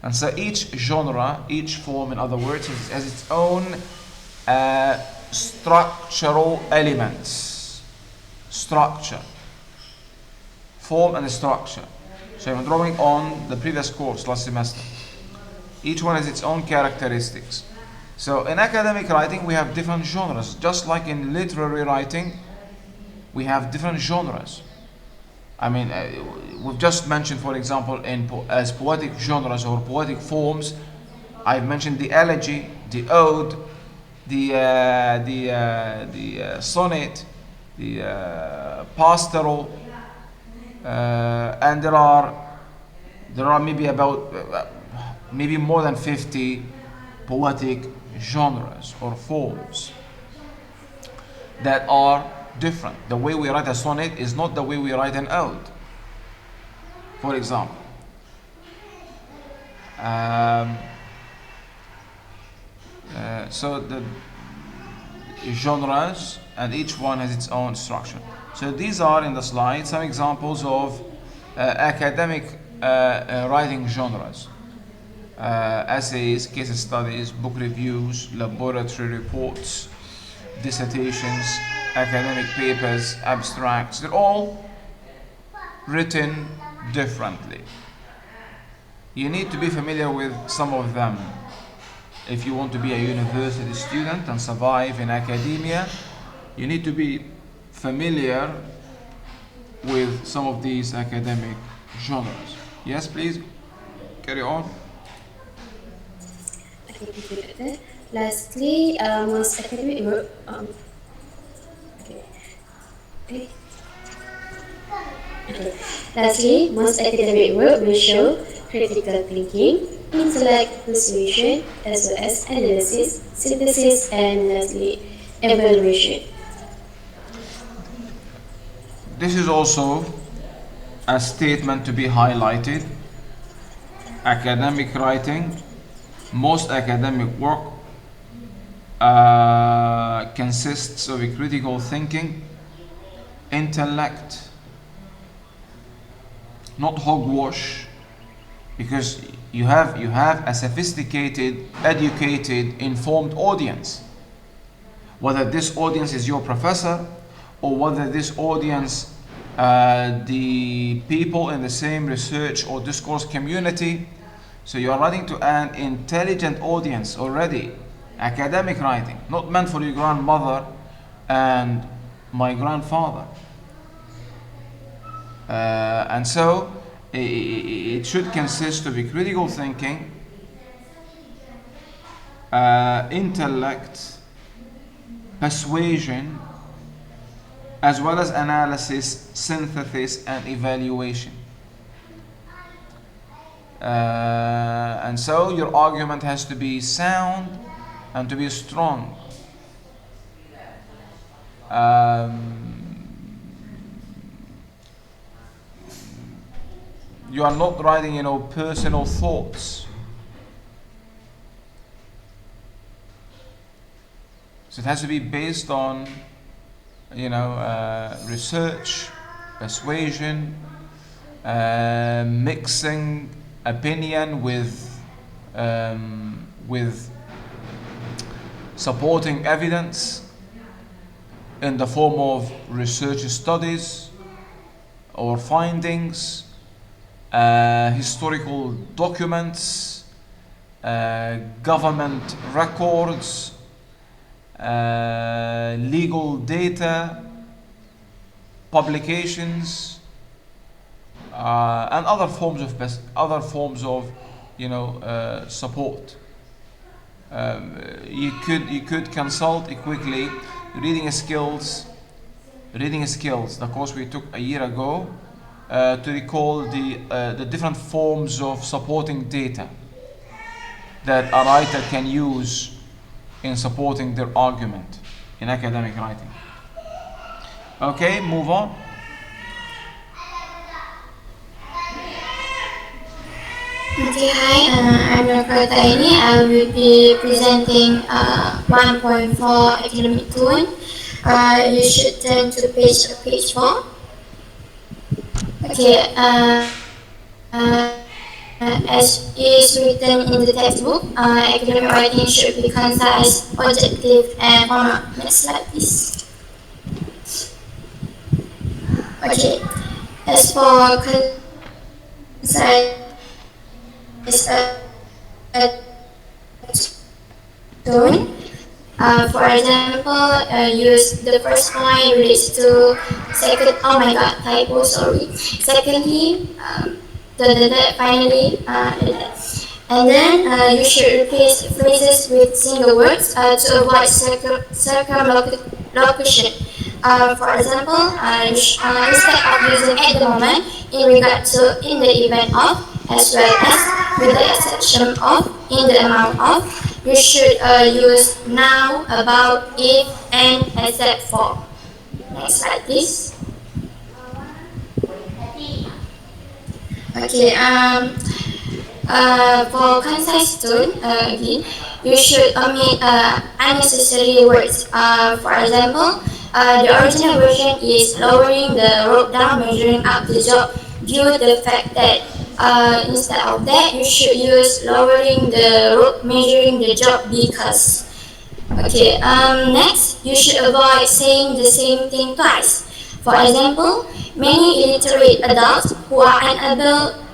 And so each genre, each form, in other words, has its own structural elements. Structure, form and structure. So I'm drawing on the previous course last semester. Each one has its own characteristics. So in academic writing we have different genres, just like in literary writing we have different genres. I mean, we've just mentioned, for example, as poetic genres or poetic forms, I've mentioned the elegy, the ode, the sonnet, the pastoral, and there are maybe more than 50 poetic genres or forms that are different. The way we write a sonnet is not the way we write an ode, for example. So the genres, and each one has its own structure. So these are in the slide some examples of academic writing genres. Essays, case studies, book reviews, laboratory reports, dissertations, academic papers, abstracts. They're all written differently. You need to be familiar with some of them if you want to be a university student and survive in academia. You need to be familiar with some of these academic genres. Yes, please carry on. Okay. Lastly, most academic work. Lastly, most academic work will show critical thinking, intellect, persuasion, as well as analysis, synthesis, and lastly, evaluation. This is also a statement to be highlighted. Academic writing, most academic work consists of a critical thinking, intellect, not hogwash, because you have a sophisticated, educated, informed audience. Whether this audience is your professor, or whether this audience the people in the same research or discourse community. So you are writing to an intelligent audience already. Academic writing, not meant for your grandmother and my grandfather. And so it should consist of a critical thinking, intellect, persuasion, as well as analysis, synthesis, and evaluation. And so your argument has to be sound and to be strong. You are not writing, personal thoughts. So it has to be based on, research, persuasion, mixing opinion with supporting evidence in the form of research studies or findings, historical documents, government records, legal data, publications, and other forms of support. You could consult quickly reading skills, the course we took a year ago, to recall the different forms of supporting data that a writer can use in supporting their argument in academic writing. Okay, move on. Okay, hi, I'm Dr. Taini. I will be presenting 1.4 academic tone. You should turn to page 4. Okay, as is written in the textbook, academic writing should be concise, objective, and formal. Next slide, please. Okay, as for concise tone, for example, use the first point relates to second. Oh my God, typo. Sorry. Secondly, finally, and then you should replace phrases with single words to avoid circumlocution. For example, instead of using at the moment in regard to in the event of, as well as with the exception of in the amount of, you should use now, about, if, and, except for. Next slide, please. Okay, for concise tone, again, you should omit unnecessary words. For example, the original version is lowering the rope down, measuring up the job, due to the fact that instead of that, you should use lowering the rope, measuring the job, because. Okay, next, you should avoid saying the same thing twice. For example, many illiterate adults who are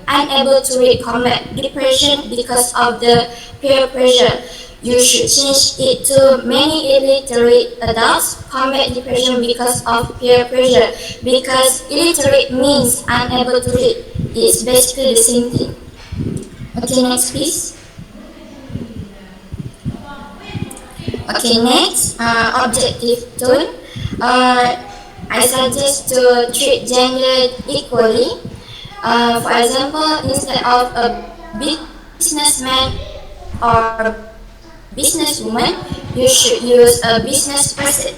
unable to read combat depression because of the peer pressure. You should change it to many illiterate adults combat depression because of peer pressure, because illiterate means unable to read. It's basically the same thing. Okay, next please. Okay, next, objective tone. I suggest to treat gender equally. For example, instead of a businessman or businesswoman, you should use a business person.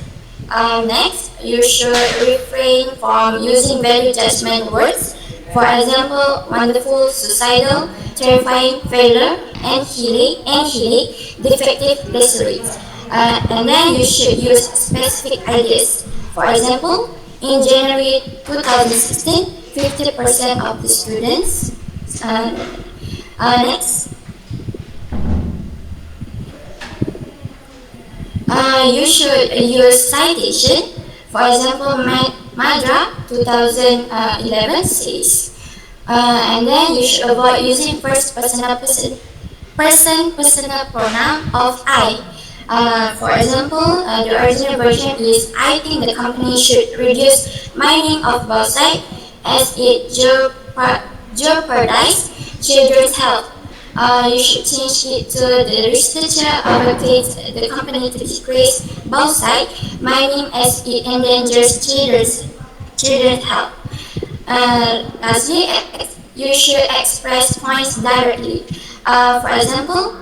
Next, you should refrain from using value judgment words. For example, wonderful, suicidal, terrifying, failure, and healing, defective, desolate. And then you should use specific ideas. For example, in January 2016, 50% of the students. Next, you should use citation. For example, Madra 2011 says. And then you should avoid using first personal personal pronoun of I. For example, the original version is I think the company should reduce mining of bauxite as it jeopardizes children's health. You should change it to the researcher advocates the company to decrease bauxite mining as it endangers children's health. Lastly, you should express points directly. For example,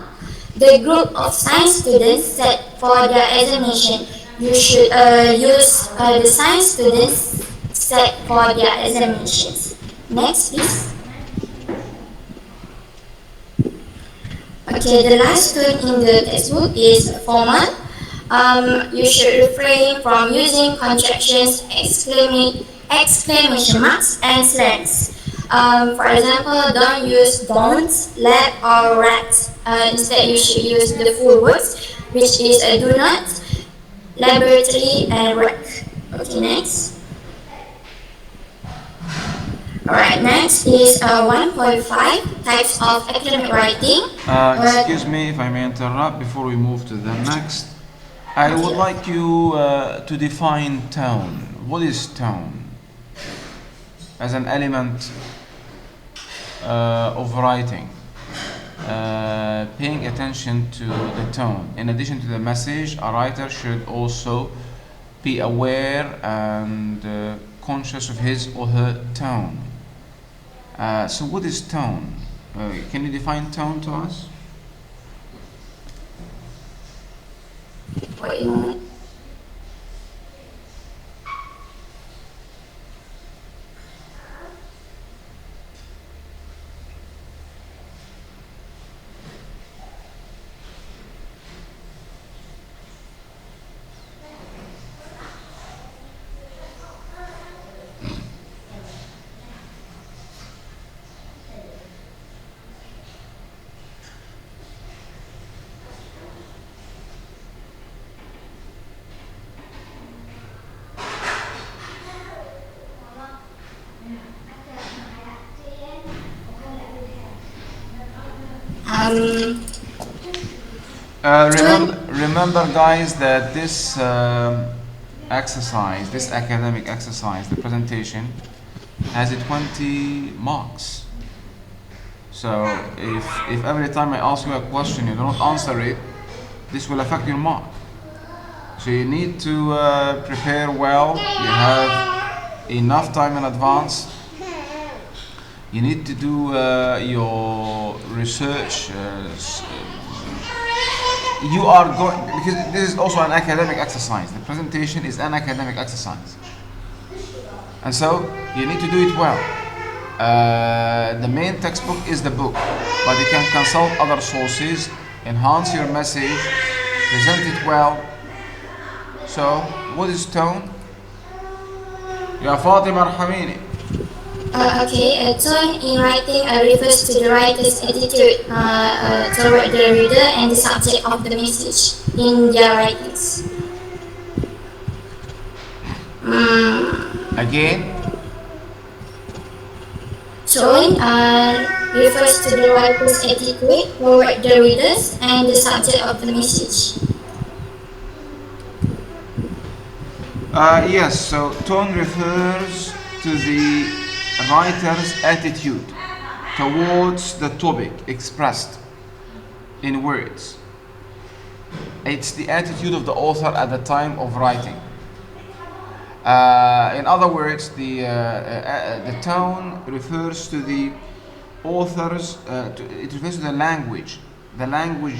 the group of science students set for their examination. You should use the science students set for their examinations. Next, please. Okay, the last tone in the textbook is formal. You should refrain from using contractions, exclamation marks, and slangs. For example, don't use don't, let, or rat. Instead, you should use the full words, which is do not, laboratory, and work. Okay, next. Alright, next is 1.5 types of academic writing. Excuse me if I may interrupt before we move to the next. I would like you to define tone. What is tone? As an element of writing. Paying attention to the tone. In addition to the message, a writer should also be aware and conscious of his or her tone. So what is tone? Can you define tone to us? Wait a moment. Remember guys that this exercise, this academic exercise, the presentation, has 20 marks. So if every time I ask you a question you don't answer it, this will affect your mark. So you need to prepare well. You have enough time in advance. You need to do your research. You are going, because this is also an academic exercise. The presentation is an academic exercise, and so you need to do it well. The main textbook is the book, but you can consult other sources, enhance your message, present it well. So, what is tone? Ya Fatima Arhamini. Okay, tone in writing refers to the writer's attitude toward the reader and the subject of the message in their writings. Again? Tone refers to the writer's attitude toward the readers and the subject of the message. Yes, so tone refers to the writer's attitude towards the topic expressed in words. It's the attitude of the author at the time of writing. In other words, the tone refers to the author's, it refers to the language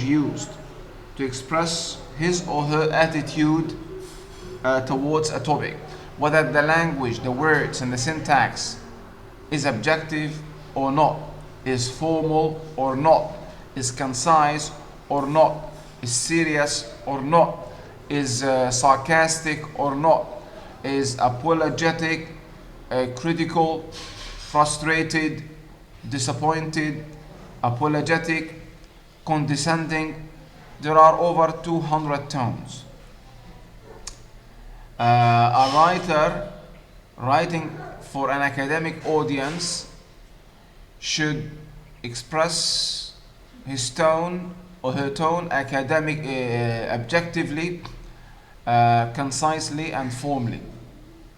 used to express his or her attitude towards a topic. Whether the language, the words and the syntax is objective or not, is formal or not, is concise or not, is serious or not, is sarcastic or not, is apologetic, critical, frustrated, disappointed, apologetic, condescending. There are over 200 tones. A writer writing for an academic audience should express his tone or her tone objectively, concisely, and formally.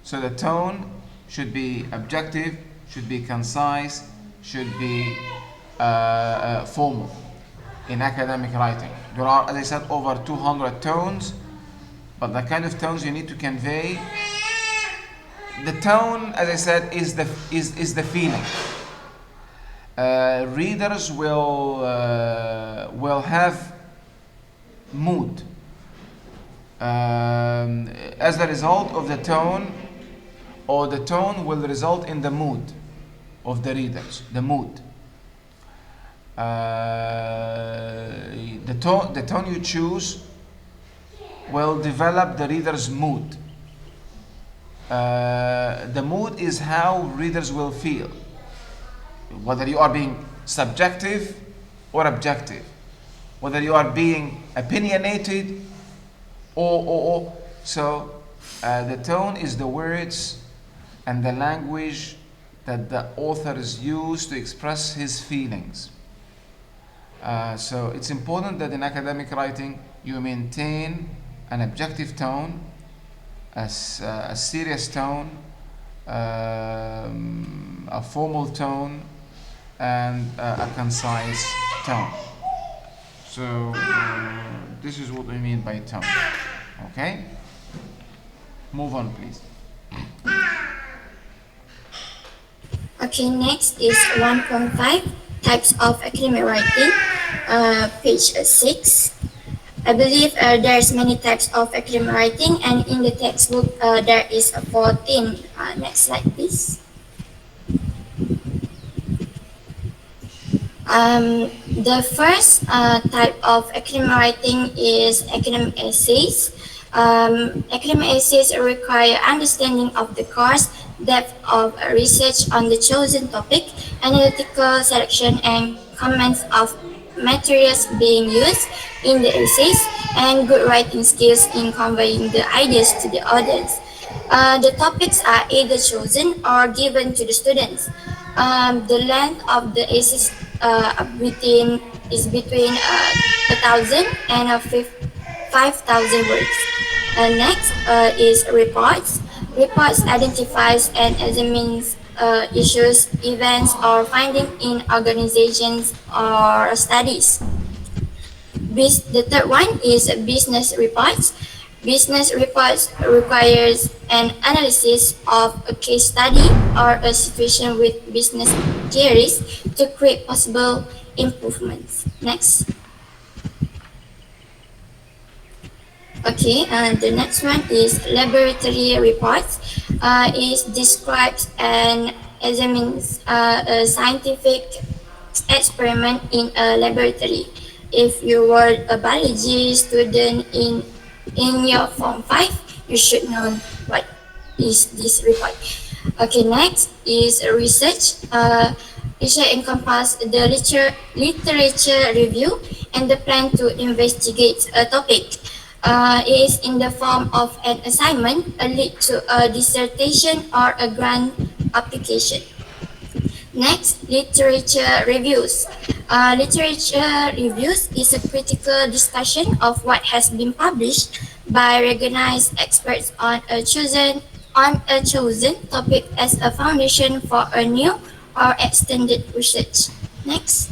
So the tone should be objective, should be concise, should be formal in academic writing. There are, as I said, over 200 tones, but the kind of tones you need to convey. The tone, as I said, is the feeling. Readers will have mood as a result of the tone, or the tone will result in the mood of the readers. The mood. The tone you choose will develop the reader's mood. The mood is how readers will feel, whether you are being subjective or objective, whether you are being opinionated or. So the tone is the words and the language that the authors use to express his feelings. So it's important that in academic writing you maintain an objective tone, a serious tone, a formal tone, and a concise tone. So this is what we mean by tone. Okay? Move on, please. Okay, next is 1.5 types of academic writing, page 6. I believe there's many types of academic writing, and in the textbook there is 14. Next slide, please. The first type of academic writing is academic essays. Academic essays require understanding of the course, depth of research on the chosen topic, analytical selection and comments of materials being used in the essays, and good writing skills in conveying the ideas to the audience. The topics are either chosen or given to the students. The length of the essays is between 1,000 and 5,000 words. Next is reports. Reports identifies and examines issues, events, or findings in organizations or studies. The third one is business reports. Business reports requires an analysis of a case study or a situation with business theories to create possible improvements. Next. Okay, the next one is laboratory reports. It describes and examines a scientific experiment in a laboratory. If you were a biology student in your Form 5, you should know what is this report. Okay, next is research. Research encompasses the literature review and the plan to investigate a topic. It is in the form of an assignment, a lead to a dissertation, or a grant application. Next, literature reviews. Literature reviews is a critical discussion of what has been published by recognized experts on a chosen topic as a foundation for a new or extended research. Next.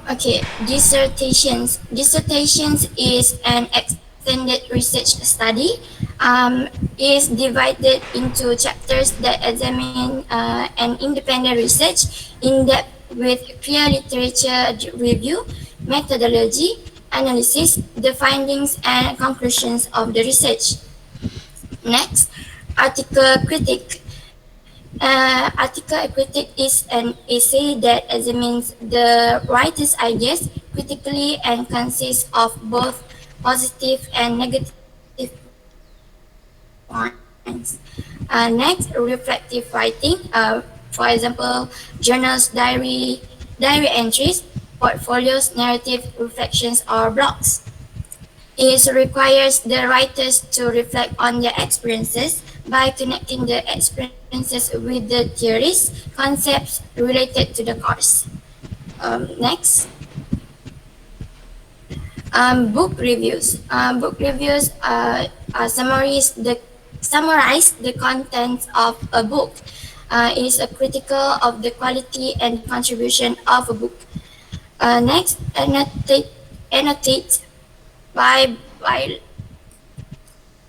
Okay, dissertations. Dissertations is an extended research study. Is divided into chapters that examine an independent research in depth with clear literature review, methodology, analysis, the findings and conclusions of the research. Next, article critique. Article critique is an essay that examines the writer's ideas critically and consists of both positive and negative points. Next, reflective writing, for example, journals, diary entries, portfolios, narrative reflections, or blogs. It requires the writers to reflect on their experiences by connecting the experiences with the theories, concepts related to the course. Next, book reviews. Book reviews summarize the contents of a book. It is a critical of the quality and the contribution of a book. Next, annotate by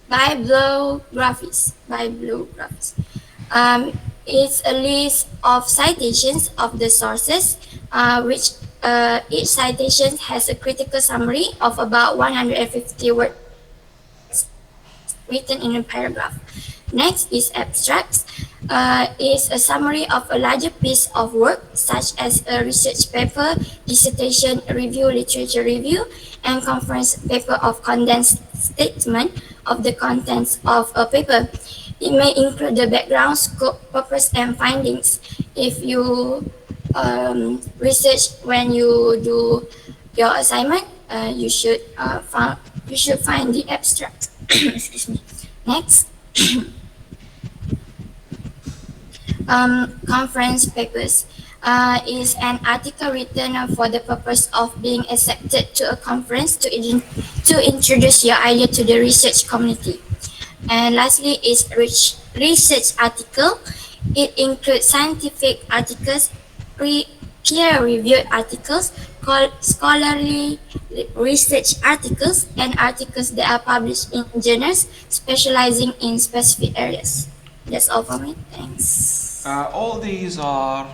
by bibliographies. It's a list of citations of the sources, which each citation has a critical summary of about 150 words written in a paragraph. Next is abstracts. Is a summary of a larger piece of work, such as a research paper, dissertation review, literature review, and conference paper of condensed statement of the contents of a paper. It may include the background, scope, purpose, and findings. If you research when you do your assignment, you should find the abstract. Excuse me. Next, conference papers is an article written for the purpose of being accepted to a conference to introduce your idea to the research community. And lastly is research article. It includes scientific articles, peer-reviewed articles, scholarly research articles, and articles that are published in journals specializing in specific areas. That's all for me. Thanks. All these are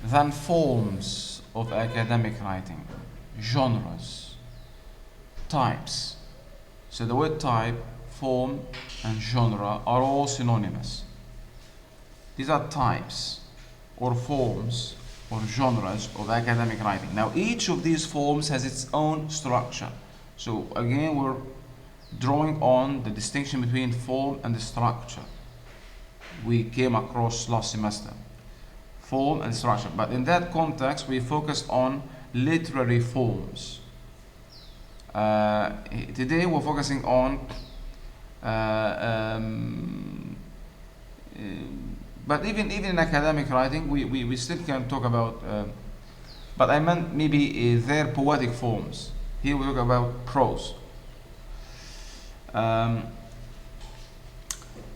then forms of academic writing, genres, types. So the word type, form, and genre are all synonymous. These are types or forms or genres of academic writing. Now each of these forms has its own structure. So again, we're drawing on the distinction between form and the structure we came across last semester. Form and structure. But in that context, we focused on literary forms. Today we're focusing on but even in academic writing, we still can talk about but I meant maybe their poetic forms. Here we talk about prose.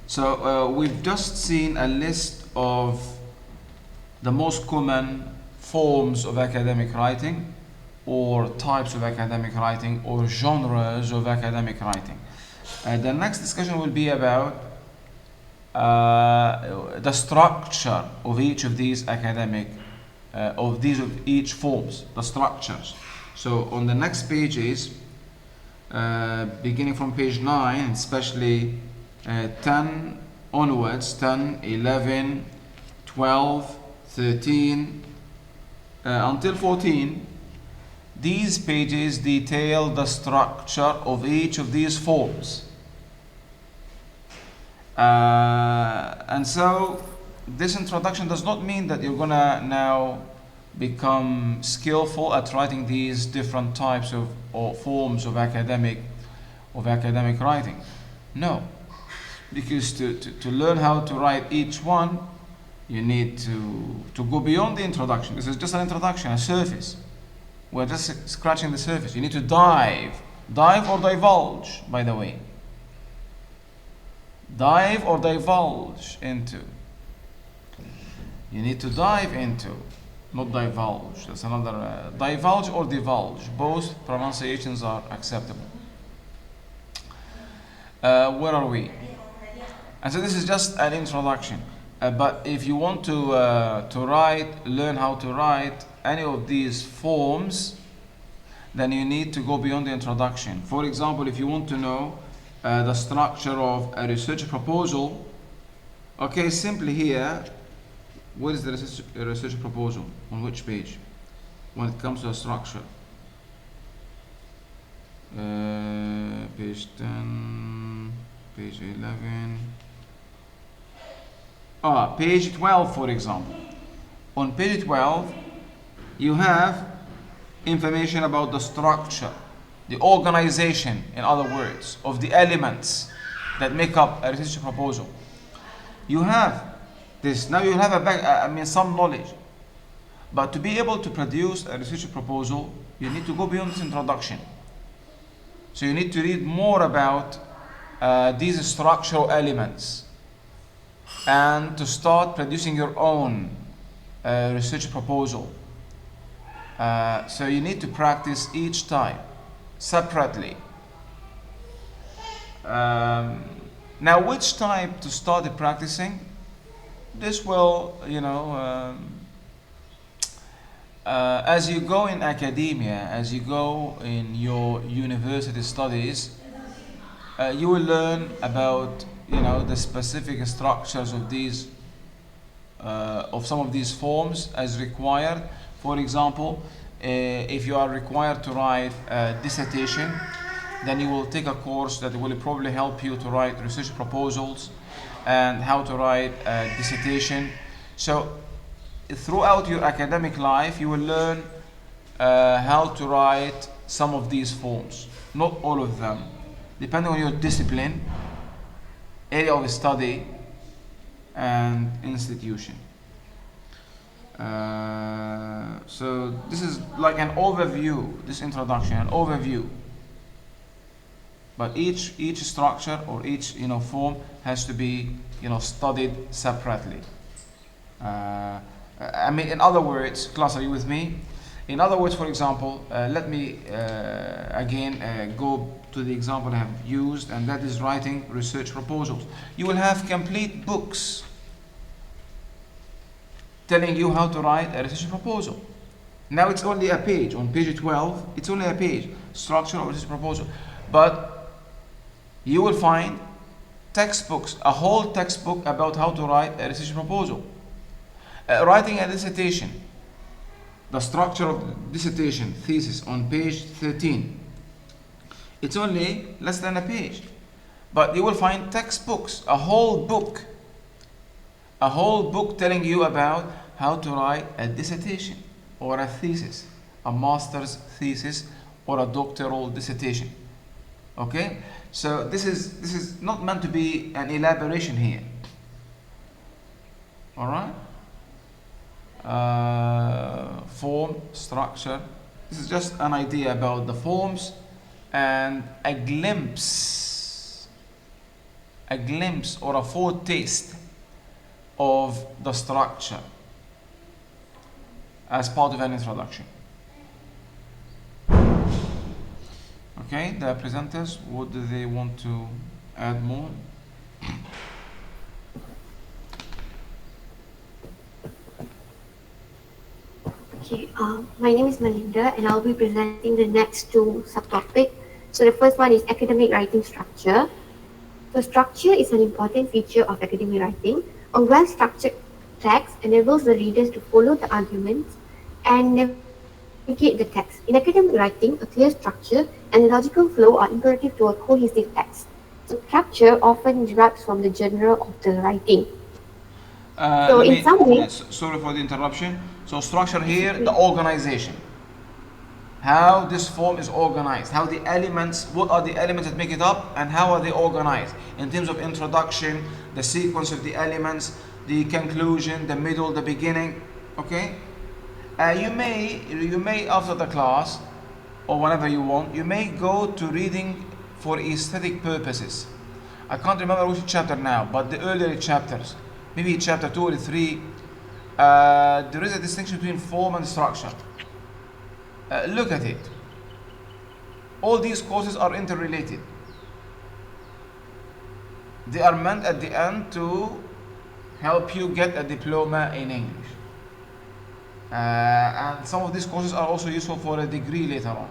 So we've just seen a list of the most common forms of academic writing, or types of academic writing, or genres of academic writing. The next discussion will be about the structure of each of these academic, of each forms, the structures. So on the next pages, beginning from page 9, especially 10 onwards, 10, 11, 12, 13, until 14, these pages detail the structure of each of these forms. And so this introduction does not mean that you're gonna now become skillful at writing these different types of or forms of academic writing. No, because to learn how to write each one, you need to go beyond the introduction. This is just an introduction, a surface. We're just scratching the surface. You need to dive or divulge, by the way. Dive or divulge into. You need to dive into, not divulge. That's another, divulge or divulge. Both pronunciations are acceptable. Where are we? And so this is just an introduction. But if you want to learn how to write any of these forms, then you need to go beyond the introduction. For example, if you want to know the structure of a research proposal, okay, simply here, what is the research proposal? On which page? When it comes to a structure. Page 10, page 11. Page 12, for example. On page 12, you have information about the structure, the organization, in other words, of the elements that make up a research proposal. You have this. Now you have some knowledge. But to be able to produce a research proposal, you need to go beyond this introduction. So you need to read more about these structural elements and to start producing your own research proposal. So you need to practice each type separately. Now, which type to start practicing? This will, as you go in academia, as you go in your university studies, you will learn about the specific structures of these of some of these forms as required. For example, if you are required to write a dissertation, then you will take a course that will probably help you to write research proposals and how to write a dissertation. So throughout your academic life, you will learn how to write some of these forms, not all of them, depending on your discipline, area of study, and institution. So this is like an overview, this introduction, an overview. But each structure or each form has to be studied separately. In other words, class, are you with me? In other words, for example, let me again go to the example I have used, and that is writing research proposals. You will have complete books telling you how to write a research proposal. Now it's only a page. On page 12, it's only a page, structure of research proposal. But you will find textbooks, a whole textbook about how to write a research proposal. Writing a dissertation, the structure of dissertation, thesis on page 13. It's only less than a page. But you will find textbooks, a whole book telling you about how to write a dissertation or a thesis, a master's thesis or a doctoral dissertation. Okay? So this is not meant to be an elaboration here. All right? Form, structure. This is just an idea about the forms and a glimpse or a foretaste of the structure as part of an introduction. Okay, the presenters, what do they want to add more? Okay, my name is Melinda and I'll be presenting the next two subtopics. So the first one is academic writing structure. So structure is an important feature of academic writing. A well-structured text enables the readers to follow the arguments and navigate the text. In academic writing, a clear structure and a logical flow are imperative to a cohesive text. So structure often derives from the genre of the writing. So in some ways... Sorry for the interruption. So structure here, the organization. How this form is organized, how the elements, what are the elements that make it up, and how are they organized in terms of introduction, the sequence of the elements, the conclusion, the middle, the beginning. Okay? You may after the class or whenever you want, you may go to reading for aesthetic purposes. I can't remember which chapter now, but the earlier chapters, maybe chapter 2 or 3, there is a distinction between form and structure. Look at it. All these courses are interrelated. They are meant at the end to help you get a diploma in English. And some of these courses are also useful for a degree later on.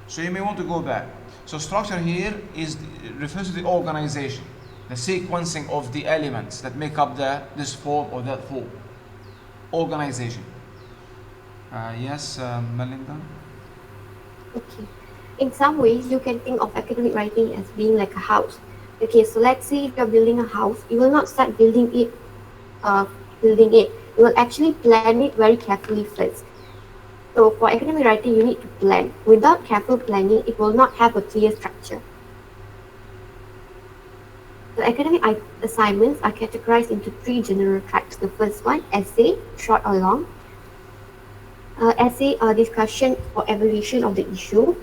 So you may want to go back. So structure here refers to the organization the sequencing of the elements that make up this form or that form. Organization. Yes, Melinda? Okay. In some ways, you can think of academic writing as being like a house. Okay, so let's say if you're building a house, you will not start building it. You will actually plan it very carefully first. So for academic writing, you need to plan. Without careful planning, it will not have a clear structure. The academic assignments are categorized into three general types. The first one, essay, short or long. Essay are discussion or evaluation of the issue.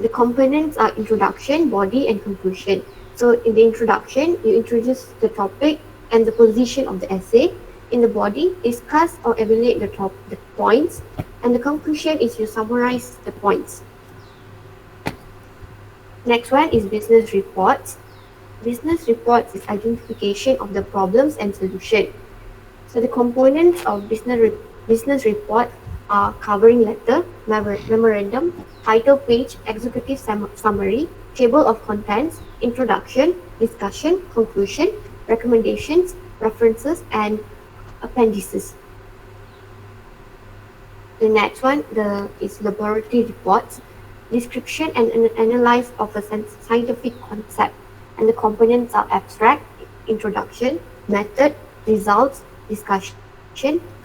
The components are introduction, body, and conclusion. So in the introduction, you introduce the topic and the position of the essay. In the body, discuss or evaluate the points. And the conclusion is you summarize the points. Next one is business reports. Business reports is identification of the problems and solution. So the components of business report are covering letter, memorandum, title page, executive summary, table of contents, introduction, discussion, conclusion, recommendations, references, and appendices. The next one is laboratory reports, description and analysis of a scientific concept, and the components are abstract, introduction, method, results, discussion,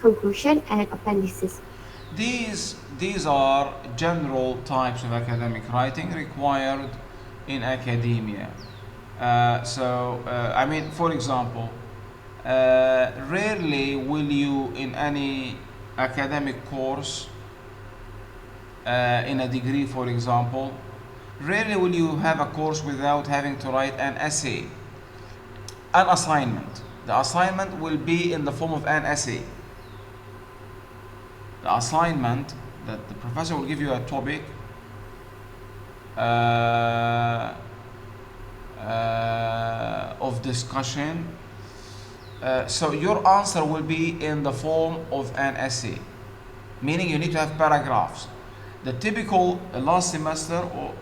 conclusion, and appendices. These are general types of academic writing required in academia. I mean, for example, rarely will you in any academic course, in a degree, for example, rarely will you have a course without having to write an essay, an assignment. The assignment will be in the form of an essay. The assignment that the professor will give you a topic, of discussion. So your answer will be in the form of an essay, meaning you need to have paragraphs. The typical last semester or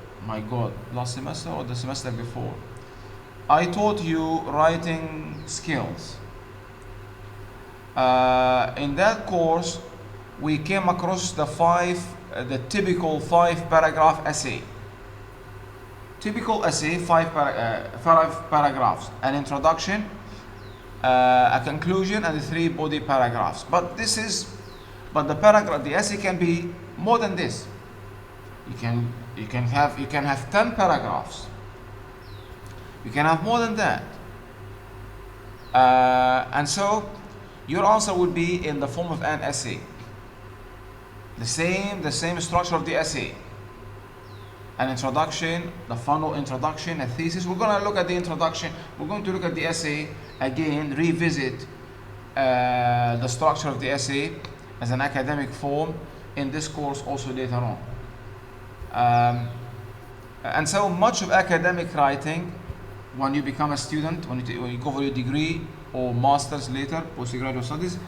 the semester before, I taught you writing skills. In that course, we came across the typical 5-paragraph essay. Typical essay, 5 paragraphs: an introduction, a conclusion, and 3 body paragraphs. But the essay can be more than this. You can have 10 paragraphs. You can have more than that. And so your answer would be in the form of an essay. The same structure of the essay. An introduction, the funnel introduction, a thesis. We're going to look at the introduction. We're going to look at the essay again, revisit the structure of the essay as an academic form in this course also later on. And so much of academic writing, when you become a student, when you go for your degree or master's later, postgraduate studies,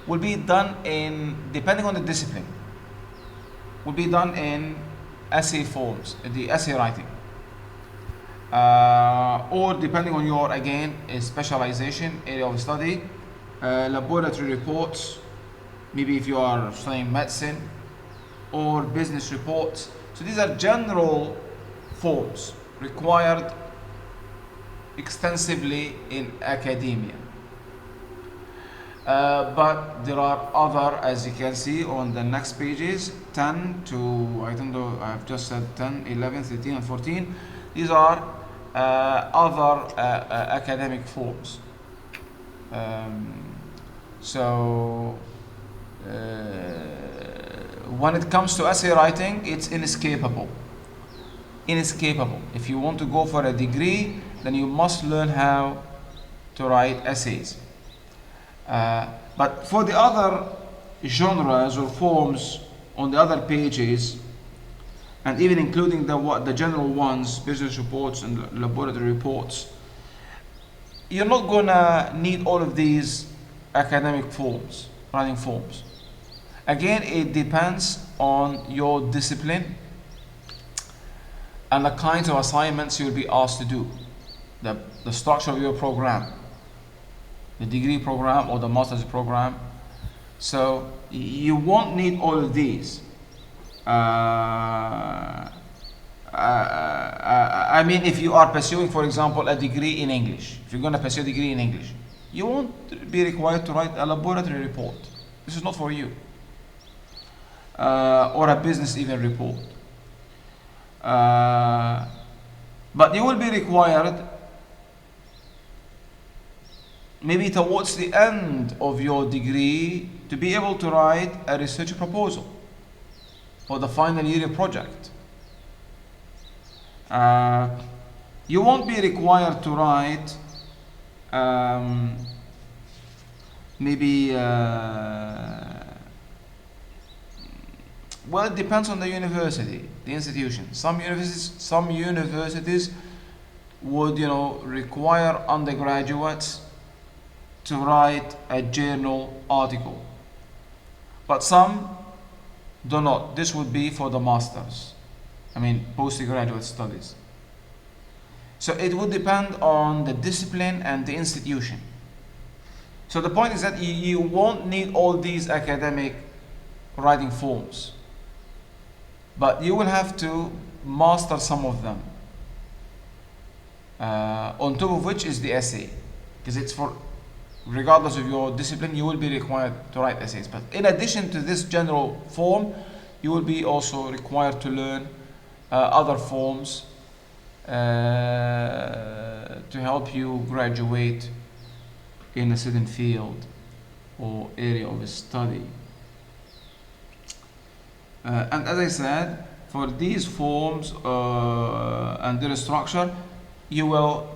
will be done depending on the discipline, will be done in essay forms, the essay writing. Or depending on your, again, specialization, area of study, laboratory reports, maybe if you are studying medicine, or business reports. So these are general forms required extensively in academia. But there are other, as you can see on the next pages, 10 to, I don't know, I've just said 10, 11, 13, and 14. These are other academic forms. When it comes to essay writing, it's inescapable. If you want to go for a degree, then you must learn how to write essays. But for the other genres or forms on the other pages, and even including the general ones, business reports and laboratory reports, you're not gonna need all of these academic forms, writing forms. Again, it depends on your discipline and the kinds of assignments you'll be asked to do. the structure of your program, the degree program or the master's program. So you won't need all of these. I mean, if you are pursuing, for example, a degree in English, if you're going to pursue a degree in English, you won't be required to write a laboratory report. This is not for you. Or a business even report. But you will be required, maybe towards the end of your degree, to be able to write a research proposal for the final year project. You won't be required to write maybe well, it depends on the university, the institution. Some universities would, require undergraduates to write a journal article, but some do not. This would be for the masters. I mean, postgraduate studies. So it would depend on the discipline and the institution. So the point is that you won't need all these academic writing forms, but you will have to master some of them. On top of which is the essay, because it's for, regardless of your discipline, you will be required to write essays. But in addition to this general form, you will be also required to learn other forms to help you graduate in a certain field or area of study. And as I said, for these forms and their structure, you will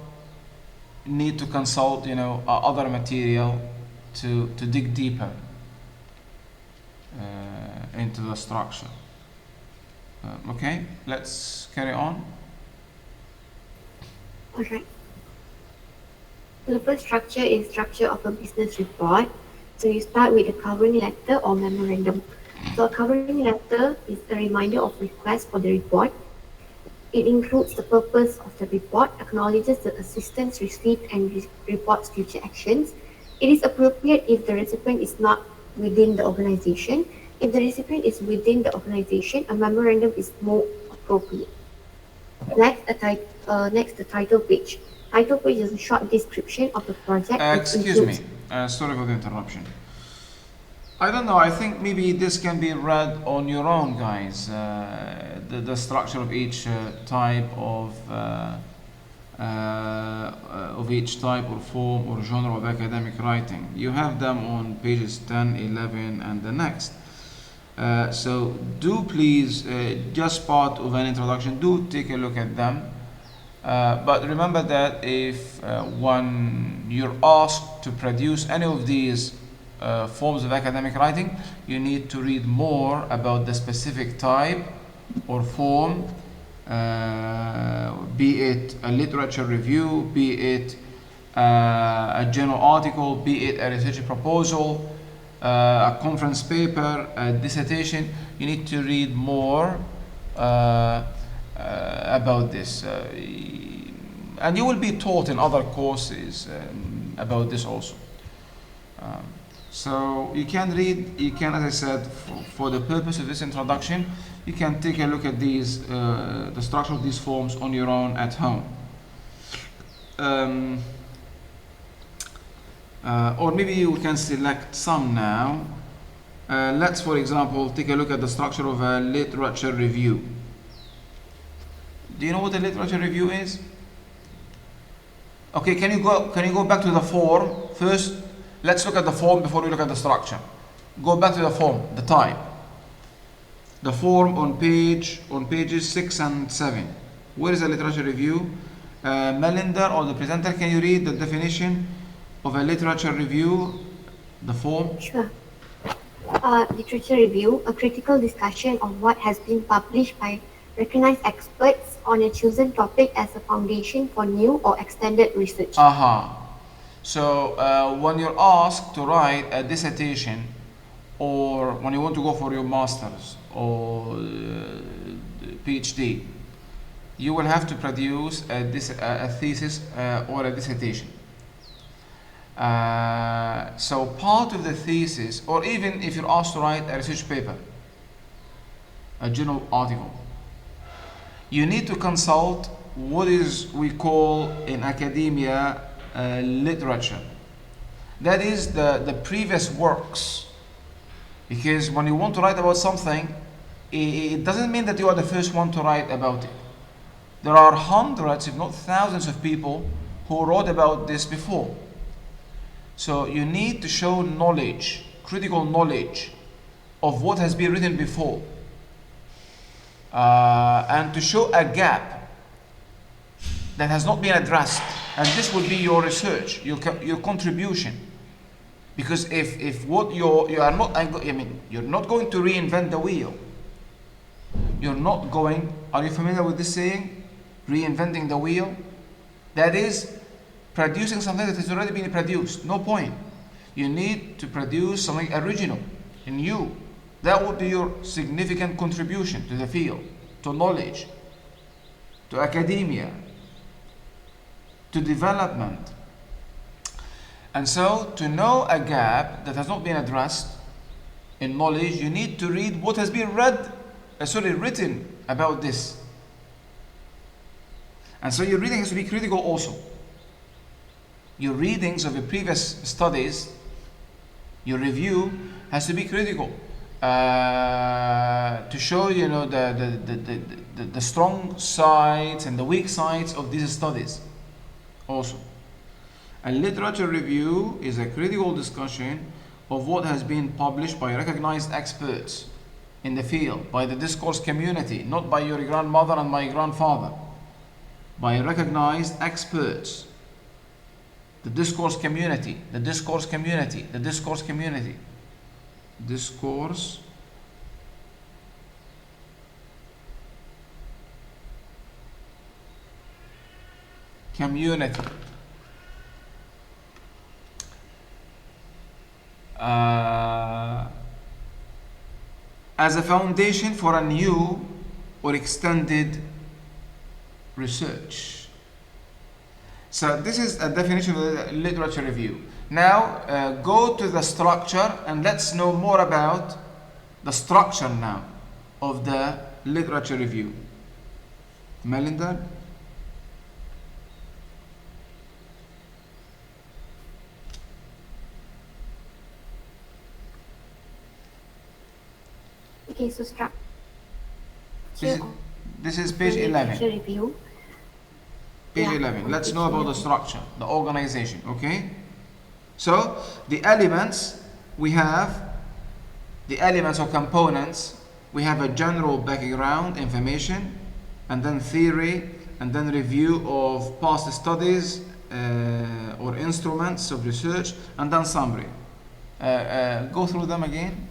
need to consult, other material to dig deeper into the structure. Okay, let's carry on. Alright. So the first structure is structure of a business report. So you start with a covering letter or memorandum. So a covering letter is a reminder of request for the report. It includes the purpose of the report, acknowledges the assistance received and reports future actions. It is appropriate if the recipient is not within the organization. If the recipient is within the organization, a memorandum is more appropriate. Next, the title page. Title page is a short description of the project. Excuse me, sorry for the interruption. I don't know, I think maybe this can be read on your own, guys. The structure of each type of each type or form or genre of academic writing. You have them on pages 10, 11 and the next. So do please, just part of an introduction, do take a look at them. But remember that if when you're asked to produce any of these forms of academic writing, you need to read more about the specific type or form, be it a literature review, be it a journal article, be it a research proposal, a conference paper, a dissertation. You need to read more about this, and you will be taught in other courses about this also. So you can read, as I said, for the purpose of this introduction, you can take a look at these, the structure of these forms on your own at home. Or maybe you can select some now. Let's, for example, take a look at the structure of a literature review. Do you know what a literature review is? Okay, can you go back to the form first? Let's look at the form before we look at the structure. Go back to the form, the type. The form on pages 6 and 7. Where is a literature review? Melinda or the presenter, can you read the definition of a literature review, the form? Sure. Literature review, a critical discussion on what has been published by recognized experts on a chosen topic as a foundation for new or extended research. So when you're asked to write a dissertation, or when you want to go for your master's or PhD, you will have to produce a thesis or a dissertation. So part of the thesis, or even if you're asked to write a research paper, a journal article, you need to consult what is we call in academia literature. That is the previous works. Because when you want to write about something, it doesn't mean that you are the first one to write about it. There are hundreds, if not thousands, of people who wrote about this before. So you need to show knowledge, critical knowledge of what has been written before. And to show a gap that has not been addressed. And this will be your research, your contribution. Because if what you are not, you're not going to reinvent the wheel. You're not going, are you familiar with this saying? Reinventing the wheel? That is producing something that has already been produced. No point. You need to produce something original, new. That would be your significant contribution to the field, to knowledge, to academia, to development. And so, to know a gap that has not been addressed in knowledge, you need to read what has been written about this. And so your reading has to be critical also. Your readings of your previous studies, your review has to be critical to show the strong sides and the weak sides of these studies also. A literature review is a critical discussion of what has been published by recognized experts in the field, by the discourse community, not by your grandmother and my grandfather, by recognized experts. The discourse community, the discourse community, the discourse community. Discourse community. As a foundation for a new or extended research. So this is a definition of the literature review. Now go to the structure and let's know more about the structure now of the literature review. Melinda? Okay, so structure. This is page 11. Review. Page 11. Let's know about the structure, the organization, okay? So, the elements, we have the elements or components. We have a general background information, and then theory, and then review of past studies or instruments of research, and then summary. Go through them again.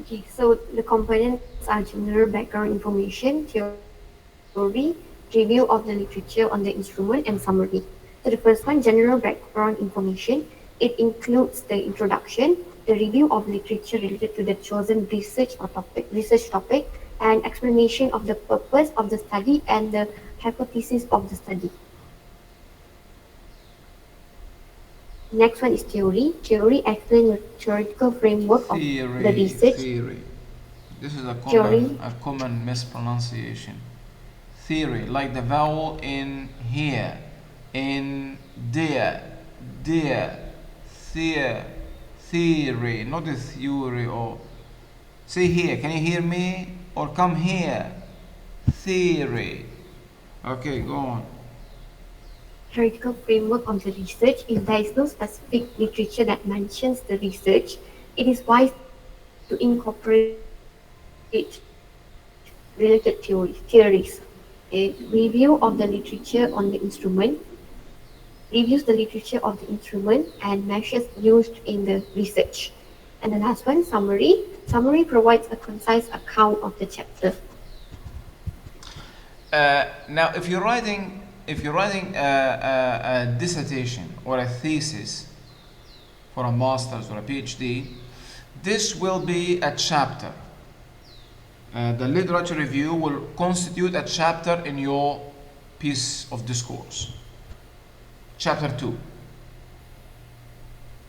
Okay, so the components are general background information, theory, review of the literature on the instrument, and summary. So the first one, general background information. It includes the introduction, the review of literature related to the chosen research topic, and explanation of the purpose of the study and the hypothesis of the study. Next one is theory. Theory explains the theoretical framework of the research. Theory. This is a common mispronunciation. Theory, like the vowel in here, in there, theory, not the theory. Or say here, can you hear me? Or come here, theory. Okay, go on. Theoretical framework of the research. If there is no specific literature that mentions the research, it is wise to incorporate related theories. A review of the literature on the instrument, reviews the literature of the instrument and measures used in the research. And the last one, summary. Summary provides a concise account of the chapter. Now, if you're writing a dissertation or a thesis for a master's or a PhD, this will be a chapter. The literature review will constitute a chapter in your piece of discourse. Chapter 2.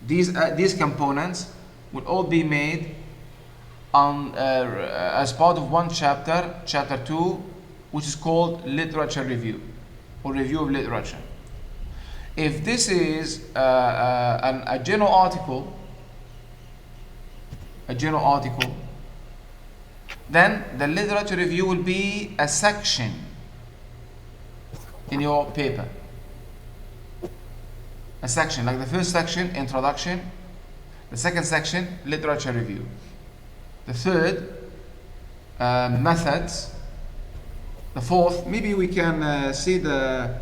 These components will all be made as part of one chapter, chapter 2, which is called literature review or review of literature. If this is a general article, then the literature review will be a section in your paper. A section, like the first section, introduction. The second section, literature review. The third, methods. The fourth, maybe we can see the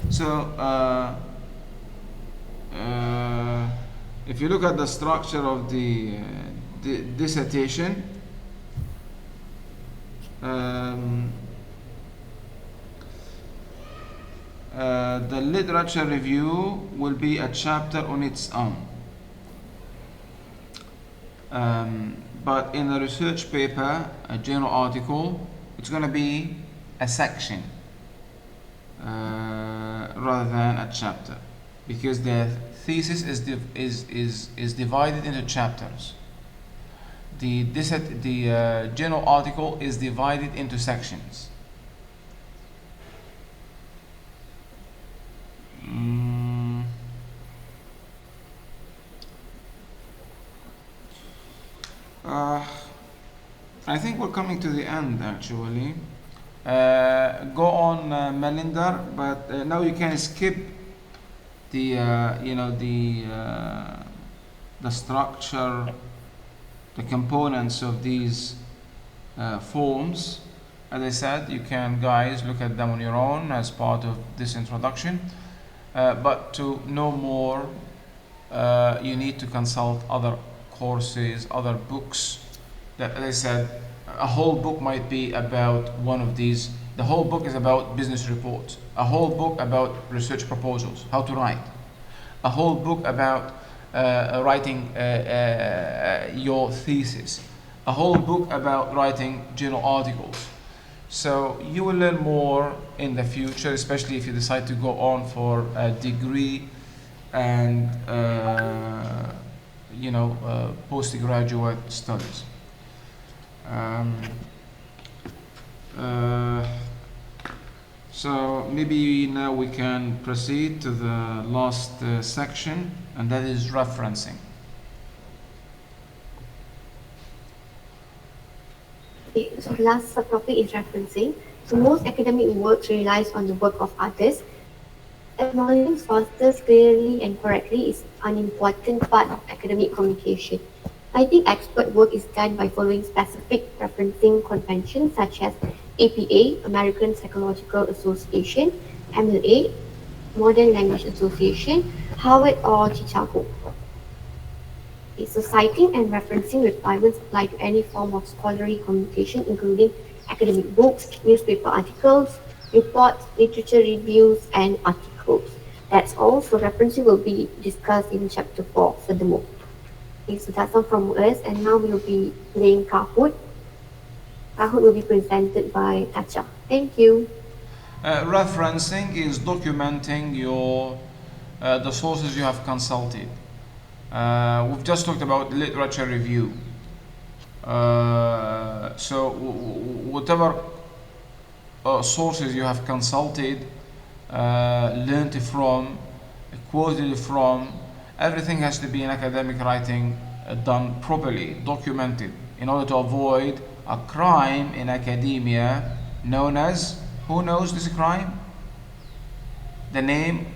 So if you look at the structure of the dissertation, the literature review will be a chapter on its own. But in a research paper, a journal article, it's going to be a section rather than a chapter, because the thesis is divided into chapters. The journal article is divided into sections. I think we're coming to the end actually. Go on, Melinda, but now you can skip the the structure, the components of these forms. As I said, you can, guys, look at them on your own as part of this introduction. But to know more, you need to consult other courses, other books. That, as I said, a whole book might be about one of these. The whole book is about business reports. A whole book about research proposals, how to write. A whole book about writing your thesis. A whole book about writing journal articles. So you will learn more in the future, especially if you decide to go on for a degree and postgraduate studies. So maybe now we can proceed to the last section, and that is referencing. Okay, so the last subtopic is referencing. So most academic work relies on the work of others. Acknowledging sources clearly and correctly is an important part of academic communication. I think expert work is done by following specific referencing conventions such as APA, American Psychological Association, MLA, Modern Language Association, Harvard or Chicago. So citing and referencing requirements apply to any form of scholarly communication, including academic books, newspaper articles, reports, literature reviews, and articles. That's all. So referencing will be discussed in chapter 4 furthermore. Okay, so that's all from us, and now we will be playing Kahoot. Kahoot will be presented by Tacha. Thank you. Referencing is documenting the sources you have consulted. We've just talked about literature review. So whatever sources you have consulted, learned from, quoted from, everything has to be in academic writing done properly, documented, in order to avoid a crime in academia known as, who knows this crime? The name.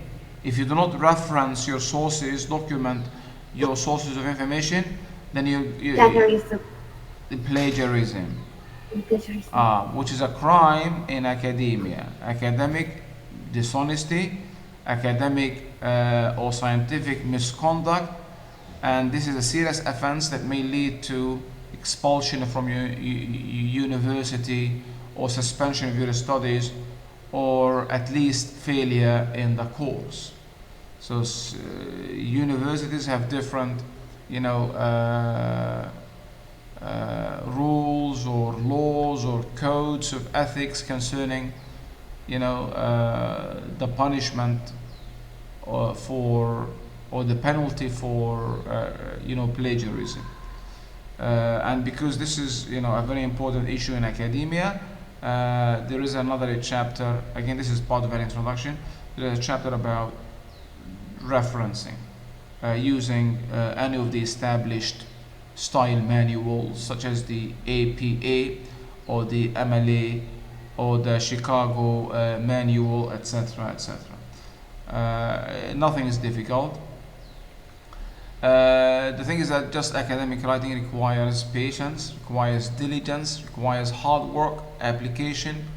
If you do not reference your sources, document your sources of information, then Plagiarism. Plagiarism. Which is a crime in academia. Academic dishonesty, academic or scientific misconduct, and this is a serious offense that may lead to expulsion from your university or suspension of your studies, or at least failure in the course. So universities have different, rules or laws or codes of ethics concerning, the punishment for, or the penalty for, plagiarism. And because this is, a very important issue in academia, there is another chapter. Again, this is part of an introduction. There is a chapter about referencing, using any of the established style manuals such as the APA or the MLA or the Chicago manual, etc., etc. Nothing is difficult. The thing is that just academic writing requires patience, requires diligence, requires hard work, application.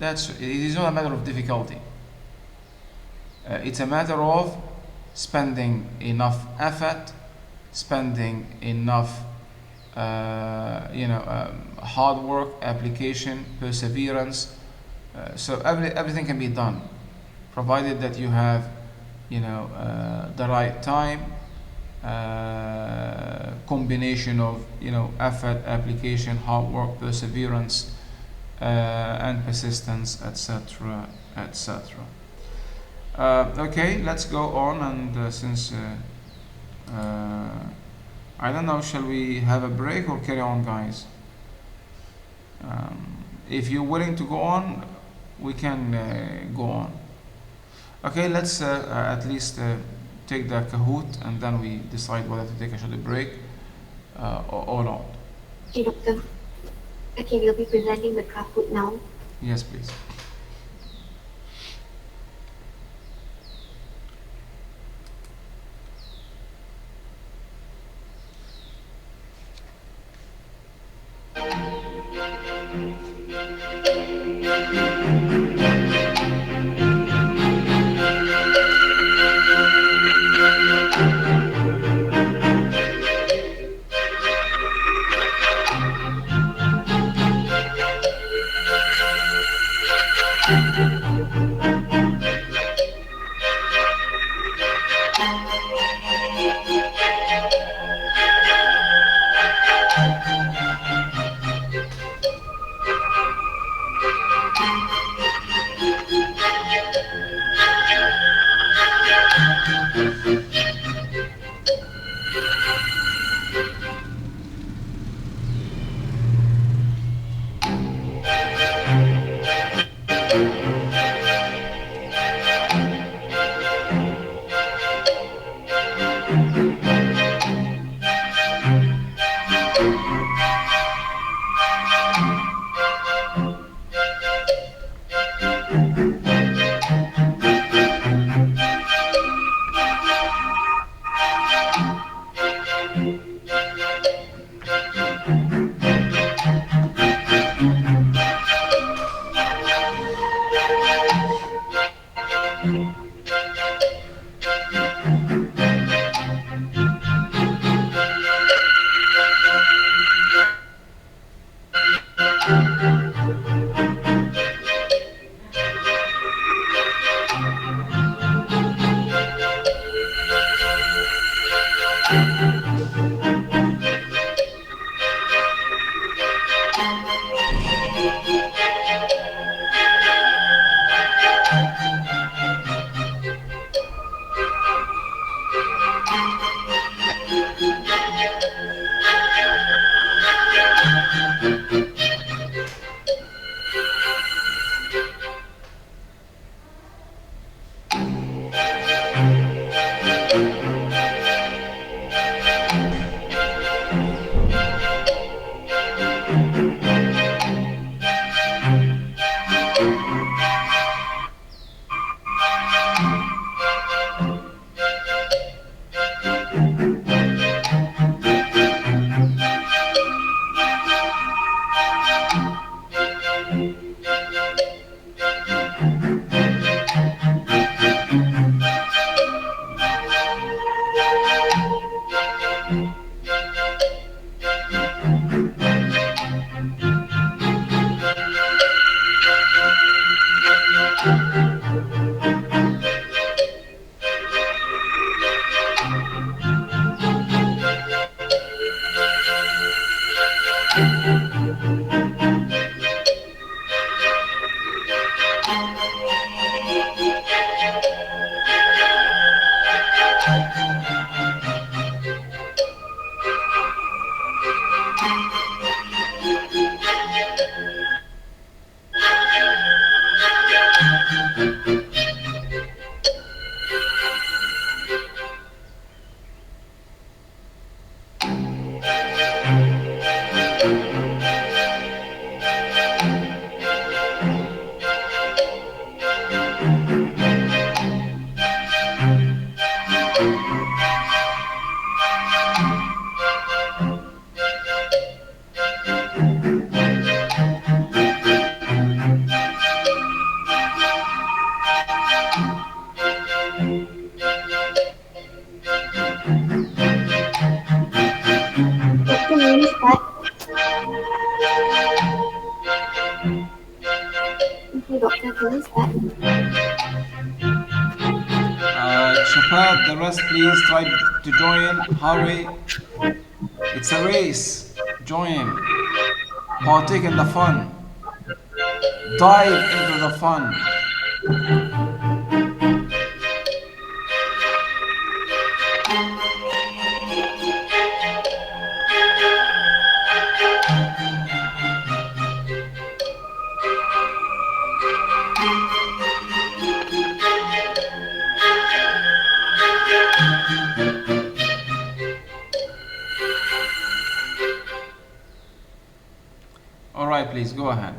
It is not a matter of difficulty. It's a matter of spending enough effort, spending enough, hard work, application, perseverance. So everything can be done, provided that you have, the right time, combination of, effort, application, hard work, perseverance, and persistence, etc., etc. Okay, let's go on, and since I don't know, shall we have a break or carry on, guys? If you're willing to go on, we can go on. Okay, let's at least take the Kahoot, and then we decide whether to take a short break or not. Okay, Doctor. Okay, we'll be presenting the Kahoot now. Yes, please. Doctor, may we start? Okay, Doctor, can we start? Shabab, the rest please try to join. Hurry. It's a race. Join. Partake in the fun. Dive into the fun. All right, please go ahead.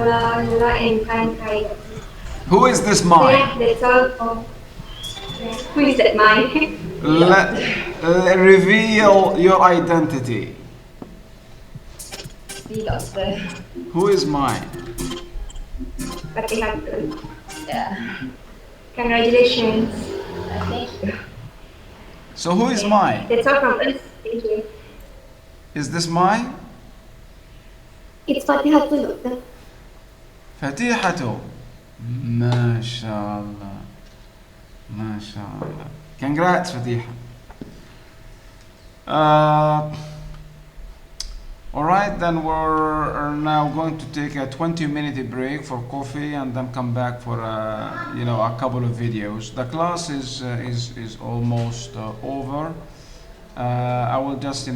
Lola, Nola, and Khan Kai. Who is this So mine? yeah, that's all for. Who is that mine? Reveal your identity. The doctor. Who is mine? Patihatul. Yeah. Congratulations. Thank you. So who is mine? That's all from us. Thank you. Is this mine? It's Fatihatul, Doctor. Fatihatu. MashaAllah. MashaAllah. Congrats, Fatiha. Alright, then we're now going to take a 20-minute break for coffee and then come back for a couple of videos. The class is almost over. I will just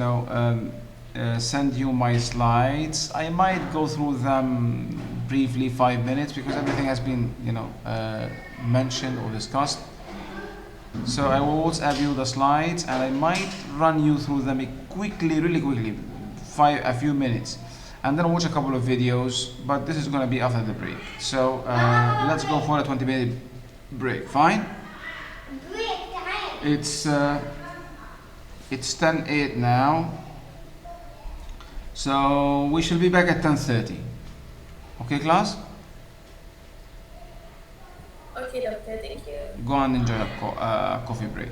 send you my slides. I might go through them briefly, 5 minutes, because everything has been mentioned or discussed. So I will WhatsApp you the slides and I might run you through them quickly, really quickly, a few minutes, and then watch a couple of videos, but this is going to be after the break. So let's go for a 20-minute break. Fine? It's 10:08 now, so we shall be back at 10:30. Okay, class? Okay, doctor, thank you. Go and enjoy a coffee break.